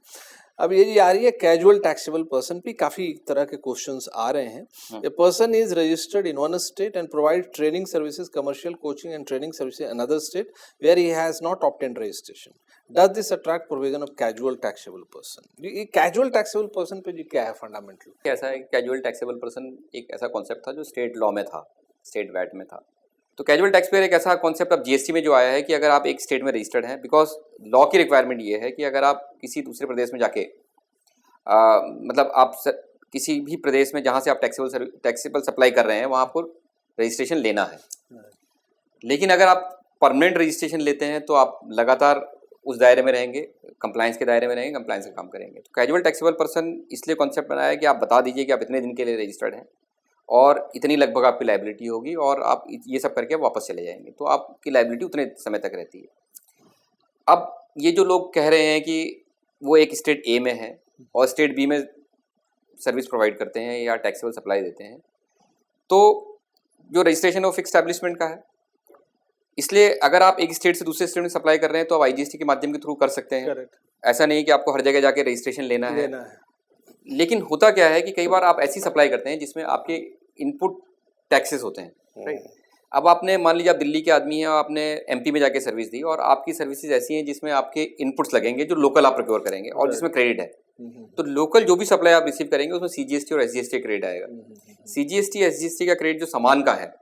अब ये जी आ रही है कैजुअल टैक्सेबल पर्सन पे, काफी तरह के क्वेश्चंस आ रहे हैं। A person is registered in one state and provide training services, commercial coaching and training services in another state where he has not obtained registration, does this attract provision of casual taxable person? ये casual taxable person पे जी क्या है fundamental? कैसा है casual taxable person? एक ऐसा concept था जो स्टेट लॉ में था, स्टेट वैट में था। तो कैजुअल टैक्स पेयर एक ऐसा कॉन्सेप्ट अब जीएसटी में जो आया है कि अगर आप एक स्टेट में रजिस्टर्ड हैं, बिकॉज लॉ की रिक्वायरमेंट ये है कि अगर आप किसी दूसरे प्रदेश में जाके मतलब आप किसी भी प्रदेश में जहाँ से आप टैक्सेबल सप्लाई कर रहे हैं वहाँ आपको रजिस्ट्रेशन लेना है। लेकिन अगर आप परमानेंट रजिस्ट्रेशन लेते हैं तो आप लगातार उस दायरे में रहेंगे, कंप्लायंस के दायरे में रहेंगे, कंप्लायंस का काम करेंगे। तो कैजुअल टैक्सेबल पर्सन इसलिए कॉन्सेप्ट बनाया है कि आप बता दीजिए कि आप इतने दिन के लिए रजिस्टर्ड हैं और इतनी लगभग आपकी लायबिलिटी होगी और आप ये सब करके वापस चले जाएंगे, तो आपकी लायबिलिटी उतने समय तक रहती है। अब ये जो लोग कह रहे हैं कि वो एक स्टेट ए में है और स्टेट बी में सर्विस प्रोवाइड करते हैं या टैक्सेबल सप्लाई देते हैं, तो जो रजिस्ट्रेशन है वो फिक्स एस्टैब्लिशमेंट का है। इसलिए अगर आप एक स्टेट से दूसरे स्टेट में सप्लाई कर रहे हैं तो आप आईजीएसटी के माध्यम के थ्रू कर सकते हैं। करेक्ट। ऐसा नहीं कि आपको हर जगह जाके रजिस्ट्रेशन लेना है। लेकिन होता क्या है कि कई बार आप ऐसी सप्लाई करते हैं जिसमें आपके इनपुट टैक्सेस होते हैं, राइट। अब आपने मान लीजिए आप दिल्ली के आदमी हैं और आपने एमपी में जाके सर्विस दी और आपकी सर्विसेज ऐसी हैं जिसमें आपके इनपुट्स लगेंगे जो लोकल आप प्रोक्योर करेंगे और जिसमें क्रेडिट है। तो लोकल जो भी सप्लाई आप रिसीव करेंगे उसमें सीजीएसटी और एसजीएसटी क्रेडिट आएगा। सीजीएसटी एसजीएसटी का क्रेडिट जो सामान का है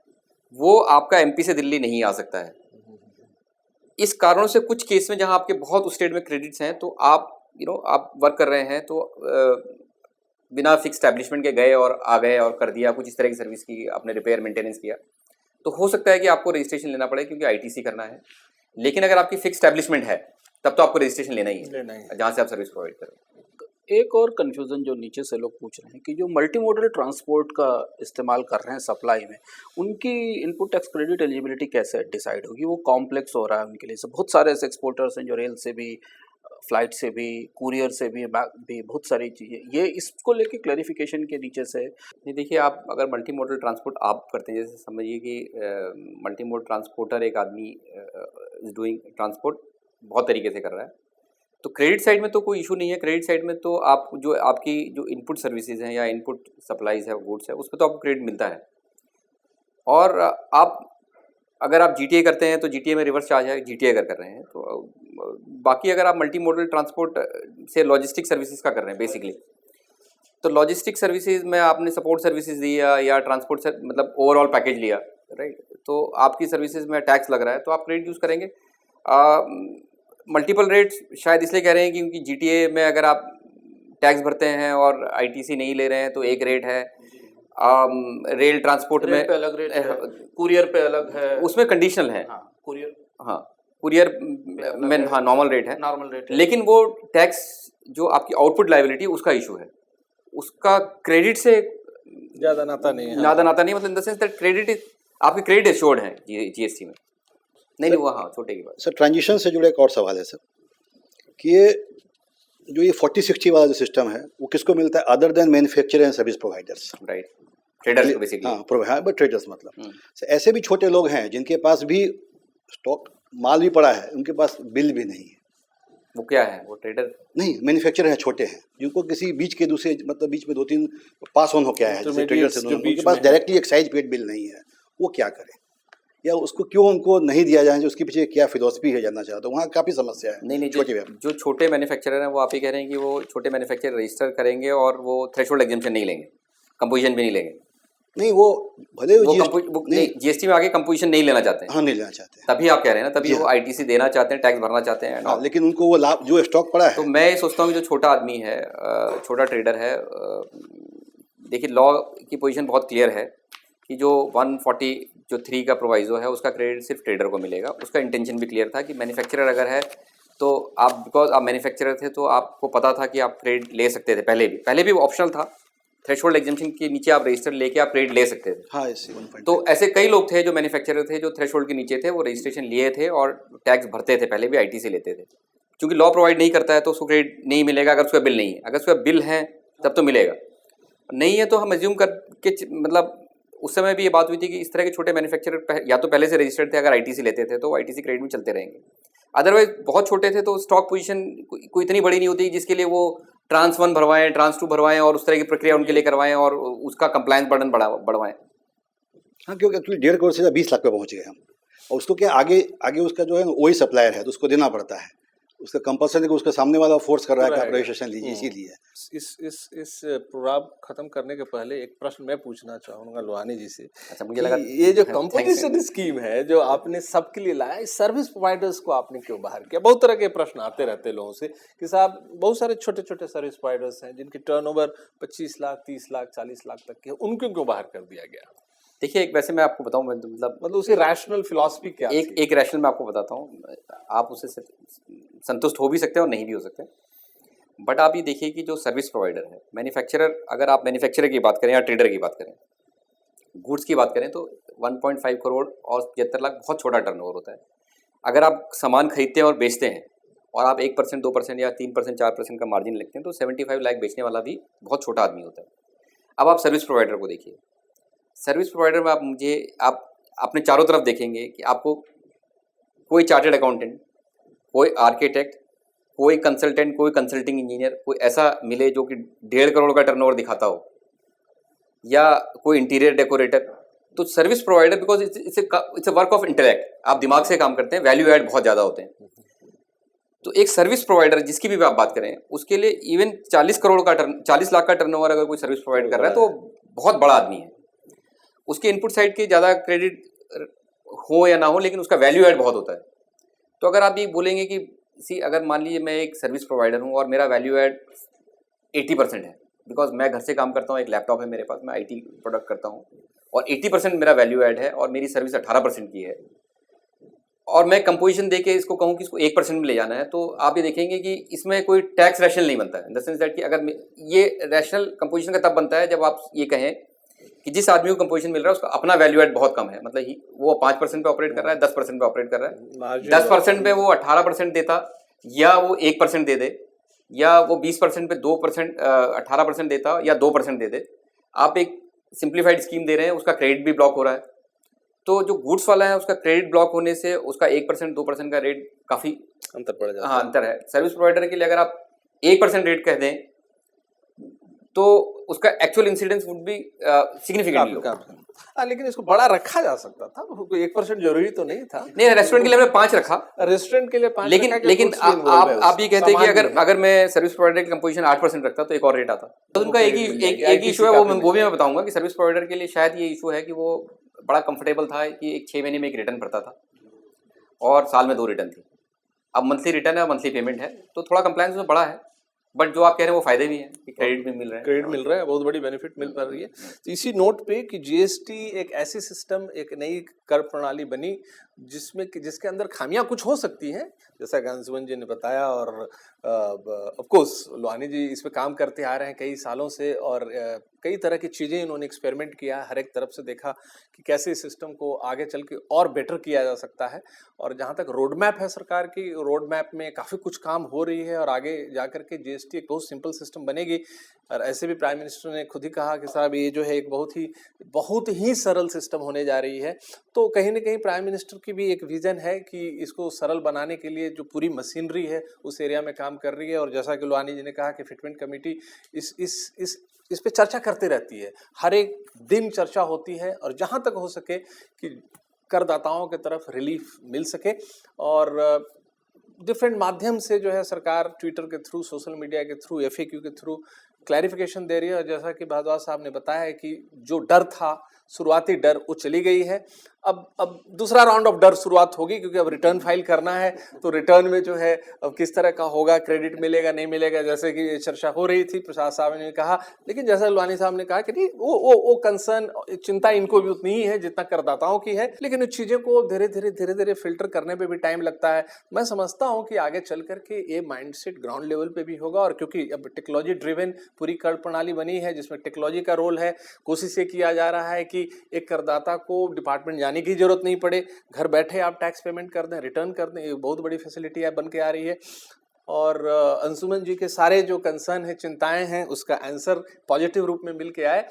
वो आपका एमपी से दिल्ली नहीं आ सकता है। इस कारणों से कुछ केस में जहां आपके बहुत उस स्टेट में क्रेडिट्स हैं तो आप आप वर्क कर रहे हैं तो बिना फिक्स एस्टैब्लिशमेंट के गए और आ गए और कर दिया, कुछ इस तरह की सर्विस की, आपने रिपेयर मेंटेनेंस किया, तो हो सकता है कि आपको रजिस्ट्रेशन लेना पड़े क्योंकि आईटीसी करना है। लेकिन अगर आपकी फिक्स एस्टैब्लिशमेंट है तब तो आपको रजिस्ट्रेशन लेना ही है जहाँ से आप सर्विस प्रोवाइड करें। एक और कन्फ्यूज़न जो नीचे से लोग पूछ रहे हैं कि जो मल्टी मॉडल ट्रांसपोर्ट का इस्तेमाल कर रहे हैं सप्लाई में, उनकी इनपुट टैक्स क्रेडिट एलिजिबिलिटी कैसे डिसाइड होगी? वो कॉम्प्लेक्स हो रहा है उनके लिए। से बहुत सारे ऐसे एक्सपोर्टर्स हैं जो रेल से भी, फ्लाइट से भी, कुरियर से भी बहुत सारी चीज़ें, ये इसको लेके क्लैरिफिकेशन के नीचे से। नहीं, देखिए आप अगर मल्टी मॉडल ट्रांसपोर्ट आप करते हैं, जैसे समझिए कि मल्टी मॉडल ट्रांसपोर्टर एक आदमी इज डूइंग ट्रांसपोर्ट बहुत तरीके से कर रहा है, तो क्रेडिट साइड में तो कोई इशू नहीं है। क्रेडिट साइड में तो आप जो आपकी जो इनपुट सर्विसेज हैं या इनपुट सप्लाईज है, गुड्स है, उस पर तो आपको क्रेडिट मिलता है। और आप अगर आप जीटीए करते हैं तो जीटीए में रिवर्स चार्ज है, जीटीए अगर कर रहे हैं तो। बाकी अगर आप मल्टी मॉडल ट्रांसपोर्ट से लॉजिस्टिक सर्विसेज का कर रहे हैं बेसिकली, तो लॉजिस्टिक सर्विसेज में आपने सपोर्ट सर्विसेज दिया या ट्रांसपोर्ट मतलब ओवरऑल पैकेज लिया, राइट, तो आपकी सर्विसेज में टैक्स लग रहा है तो आप क्रेडिट यूज़ करेंगे। मल्टीपल रेट्स शायद इसलिए कह रहे हैं क्योंकि जीटीए में अगर आप टैक्स भरते हैं और आईटीसी नहीं ले रहे हैं तो एक रेट है, रेल ट्रांसपोर्ट में पे अलग रेट है, कुरियर पे अलग है, उसमें कंडीशनल है। कुरियर में नॉर्मल रेट है, लेकिन वो टैक्स जो आपकी आउटपुट लायबिलिटी उसका इशू है, उसका क्रेडिट से ज़्यादा नाता नहीं है। मतलब in the sense that credit आपके क्रेडिट एश्योर्ड है जीएसटी में। नहीं वो छोटे की बात। सर ट्रांजिशन से जुड़े एक और सवाल है सर कि ये जो ये 40-60 वाला जो सिस्टम है वो किसको मिलता है other than manufacturer and service providers, right, traders basically. हाँ बट ट्रेडर्स मतलब ऐसे भी छोटे लोग हैं जिनके पास भी स्टॉक माल भी पड़ा है, उनके पास बिल भी नहीं है, वो क्या है, वो ट्रेडर? नहीं, मैन्युफैक्चरर हैं, छोटे हैं, जिनको किसी बीच के दूसरे मतलब बीच में 2-3 पास ऑन होके आए हैं, जैसे ट्रेडर से जो उनके बीच पास में है। डायरेक्टली एक्साइज पेड बिल नहीं है, वो क्या करें? या उसको क्यों उनको नहीं दिया जाए, जो उसके पीछे क्या फिलॉसफी है जानना चाहता हूँ। वहाँ काफ़ी समस्या है नहीं, छोटे व्यापार। जो छोटे मैन्युफैक्चरर हैं वो आप ये कह रहे हैं कि वो छोटे मैन्युफैक्चरर रजिस्टर करेंगे और वो थ्रेशोल्ड एग्जम्पशन नहीं लेंगे, कंपोजिशन भी नहीं लेंगे। नहीं, वो भले वो GST नहीं, जीएसटी में आगे कंपोजिशन नहीं लेना चाहते हैं, हाँ, नहीं लेना चाहते हैं। तभी आप कह रहे हैं ना, तभी जी वो हाँ। आईटीसी देना चाहते हैं, टैक्स भरना चाहते हैं and हाँ, all। लेकिन उनको वो लाभ जो स्टॉक पड़ा तो है, मैं ये सोचता हूँ कि जो छोटा आदमी है, छोटा ट्रेडर है, देखिए लॉ की पोजीशन बहुत क्लियर है कि जो 140 जो 3 का प्रोवाइजो है उसका क्रेडिट सिर्फ ट्रेडर को मिलेगा। उसका इंटेंशन भी क्लियर था कि मैन्युफैक्चरर अगर है तो आप, बिकॉज आप मैन्युफैक्चरर थे तो आपको पता था कि आप क्रेडिट ले सकते थे, पहले भी वो ऑप्शनल था, थ्रेशोल्ड एग्जम्पशन के नीचे आप रजिस्टर लेके आप क्रेडिट ले सकते थे। हाँ, इससे 1.5 तो ऐसे कई लोग थे जो मैन्युफैक्चरर थे जो थ्रेशोल्ड के नीचे थे, वो रजिस्ट्रेशन लिए थे और टैक्स भरते थे, पहले भी आईटीसी लेते थे। क्योंकि लॉ प्रोवाइड नहीं करता है तो उसको क्रेडिट नहीं मिलेगा अगर उसका बिल नहीं है, अगर उसका बिल है तब तो मिलेगा, नहीं है तो हम एज्यूम करके, मतलब उस समय भी ये बात हुई थी कि इस तरह के छोटे मैन्युफैक्चरर या तो पहले से रजिस्टर्ड थे, अगर आईटीसी लेते थे तो वो आईटीसी क्रेडिट में चलते रहेंगे। अदरवाइज बहुत छोटे थे तो स्टॉक पोजीशन कोई इतनी बड़ी नहीं होती जिसके लिए वो ट्रांस 1 भरवाएं, ट्रांस 2 भरवाएं और उस तरह की प्रक्रिया उनके लिए करवाएं और उसका कंप्लायंस बर्डन बढ़वाएं। हाँ, क्योंकि एक्चुअली 1.5 करोड़ से 20 लाख पे पहुँच गए हम, और उसको क्या आगे उसका जो है ना वही सप्लायर है, तो उसको देना पड़ता है। उसका कंपल्सन है कि उसका सामने वाला फोर्स कर रहा है कि आप रजिस्ट्रेशन लीजिए, इसीलिए। इस प्रोग्राम खत्म करने के पहले एक प्रश्न मैं पूछना चाहूंगा लोहानी जी से। अच्छा, मुझे लगा ये जो कंपोजिशन स्कीम है जो आपने सबके लिए लाया, इस सर्विस प्रोवाइडर्स को आपने क्यों बाहर किया? बहुत तरह के प्रश्न आते रहते हैं लोगों से कि साहब बहुत सारे छोटे छोटे सर्विस प्रोवाइडर्स हैं जिनकी टर्नओवर 25 लाख, 30 लाख, 40 लाख तक के, उनको क्यों बाहर कर दिया गया? देखिए, एक वैसे मैं आपको बताऊं, मतलब उसकी रैशनल फिलॉसफी क्या थी? एक रैशनल मैं आपको बताता हूँ, आप उससे संतुष्ट हो भी सकते हैं और नहीं भी हो सकते, बट आप ये देखिए कि जो सर्विस प्रोवाइडर है, मैन्युफैक्चरर, अगर आप मैन्युफैक्चरर की बात करें या ट्रेडर की बात करें, गुड्स की बात करें तो 1.5 करोड़ और 75 लाख बहुत छोटा टर्नओवर होता है। अगर आप सामान खरीदते हैं और बेचते हैं और आप 1%, 2% या 3%, 4% का मार्जिन लेते हैं तो 75 लाख बेचने वाला भी बहुत छोटा आदमी होता है। अब आप सर्विस प्रोवाइडर को देखिए, सर्विस प्रोवाइडर में आप अपने चारों तरफ देखेंगे कि आपको कोई चार्टर्ड अकाउंटेंट, कोई आर्किटेक्ट, कोई कंसल्टेंट, कोई कंसल्टिंग इंजीनियर, कोई ऐसा मिले जो कि 1.5 करोड़ का टर्नओवर दिखाता हो, या कोई इंटीरियर डेकोरेटर। तो service provider, because it's a work of intellect, आप दिमाग से काम करते हैं, वैल्यू ऐड बहुत ज़्यादा होते हैं। तो एक सर्विस प्रोवाइडर जिसकी भी आप बात करें, उसके लिए इवन 40 लाख का टर्नओवर अगर कोई सर्विस प्रोवाइड कर रहा है तो बहुत बड़ा आदमी है। उसके इनपुट साइड के ज़्यादा क्रेडिट हो या ना हो, लेकिन उसका वैल्यू ऐड बहुत होता है। तो अगर आप ये बोलेंगे कि अगर मान लीजिए मैं एक सर्विस प्रोवाइडर हूँ और मेरा वैल्यू ऐड 80% है, बिकॉज मैं घर से काम करता हूँ, एक लैपटॉप है मेरे पास, मैं IT प्रोडक्ट करता हूँ और 80% मेरा वैल्यू ऐड है और मेरी सर्विस 18% की है, और मैं कंपोजिशन दे के इसको कहूँ कि इसको 1% में ले जाना है, तो आप ये देखेंगे कि इसमें कोई टैक्स रैशनल नहीं बनता है। इन द सेंस दैट कि अगर ये रैशनल कंपोजिशन का तब बनता है जब आप ये कहें कि जिस आदमी को कंपोजिशन मिल रहा है उसका अपना वैल्यू ऐड बहुत कम है, मतलब वो 5% पे ऑपरेट कर रहा है, 10% पे ऑपरेट कर रहा है, 10% पे वो 18% देता, या वो 1% दे दे, या वो 20% पे 2% 18% देता, या 2% दे दे। आप एक सिंप्लीफाइड स्कीम दे रहे हैं, उसका क्रेडिट भी ब्लॉक हो रहा है। तो जो गुड्स वाला है उसका क्रेडिट ब्लॉक होने से उसका 1%, 2% का रेट काफ़ी अंतर पड़ जाता है। हाँ, अंतर है। सर्विस प्रोवाइडर के लिए अगर आप 1% रेट कह दें तो उसका actual incidence would be significantly low. लेकिन इसको बड़ा रखा जा सकता था, 1% जरूरी तो नहीं था। नहीं, रेस्टोरेंट के लिए हमने 5 रखा, रेस्टोरेंट के लिए 5 लेकिन आप ये कहते हैं कि अगर मैं सर्विस प्रोवाइडर की कंपोजिशन 8% रखता तो एक और रेट आता। तो उनका एक ही इशू है, वो भी मैं बताऊंगा कि सर्विस प्रोवाइडर के लिए शायद ये इशू है कि वो बड़ा कंफर्टेबल था कि एक 6 महीने में एक रिटर्न भरता था और साल में 2 रिटर्न थी। अब मंथली रिटर्न है, मंथली पेमेंट है, तो थोड़ा कंप्लायंस में बड़ा है, बट जो आप कह रहे हैं वो फायदे भी हैं कि क्रेडिट भी मिल रहा है, बहुत बड़ी बेनिफिट मिल पा रही है। तो इसी नोट पे कि जीएसटी एक ऐसी सिस्टम, एक नई कर प्रणाली बनी जिसके अंदर खामियां कुछ हो सकती हैं, जैसा अंशुमन जी ने बताया, और ऑफ कोर्स लोहानी जी इस पे काम करते आ रहे हैं कई सालों से, और कई तरह की चीज़ें इन्होंने एक्सपेरिमेंट किया, हर एक तरफ से देखा कि कैसे इस सिस्टम को आगे चल के और बेटर किया जा सकता है। और जहाँ तक रोड मैप है सरकार की, रोड मैप में काफ़ी कुछ काम हो रही है और आगे जा कर के जीएसटी एक बहुत सिंपल सिस्टम बनेगी। और ऐसे भी प्राइम मिनिस्टर ने खुद ही कहा कि साहब ये जो है एक बहुत ही सरल सिस्टम होने जा रही है, तो कहीं ना कहीं प्राइम मिनिस्टर की भी एक विजन है कि इसको सरल बनाने के लिए जो पूरी मशीनरी है उस एरिया में काम कर रही है। और जैसा कि लोहानी जी ने कहा कि फिटमेंट कमेटी इस पे चर्चा करती रहती है, हर एक दिन चर्चा होती है, और जहां तक हो सके कि करदाताओं की तरफ रिलीफ मिल सके। और डिफरेंट माध्यम से जो है सरकार ट्विटर के थ्रू, सोशल मीडिया के थ्रू, FAQ के थ्रू क्लैरिफिकेशन दे रही है। और जैसा कि भारद्वाज साहब ने बताया है कि जो डर था, शुरुआती डर, वो चली गई है। अब दूसरा राउंड ऑफ डर शुरुआत होगी, क्योंकि अब रिटर्न फाइल करना है, तो रिटर्न में जो है अब किस तरह का होगा, क्रेडिट मिलेगा नहीं मिलेगा, जैसे कि ये चर्चा हो रही थी, प्रसाद साहब ने कहा। लेकिन जैसा लोहानी साहब ने कहा कि नहीं, वो कंसर्न, चिंता इनको भी उतनी ही है जितना करदाताओं की है, लेकिन उन चीज़ों को धीरे धीरे फिल्टर करने पर भी टाइम लगता है। मैं समझता हूँ कि आगे चल करके ये माइंडसेट ग्राउंड लेवल पे भी होगा। और क्योंकि अब टेक्नोलॉजी ड्रिवन पूरी कर प्रणाली बनी है जिसमें टेक्नोलॉजी का रोल है, कोशिश ये किया जा रहा है कि एक करदाता को डिपार्टमेंट जाने की जरूरत नहीं पड़े, घर बैठे आप टैक्स पेमेंट कर दें, रिटर्न कर दें। ये बहुत बड़ी फैसिलिटी है, बन के आ रही है। और अंशुमन जी के सारे जो कंसर्न है, चिंताएं हैं, उसका आंसर पॉजिटिव रूप में मिल के आए।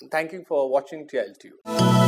Thank you for watching TIL Tube।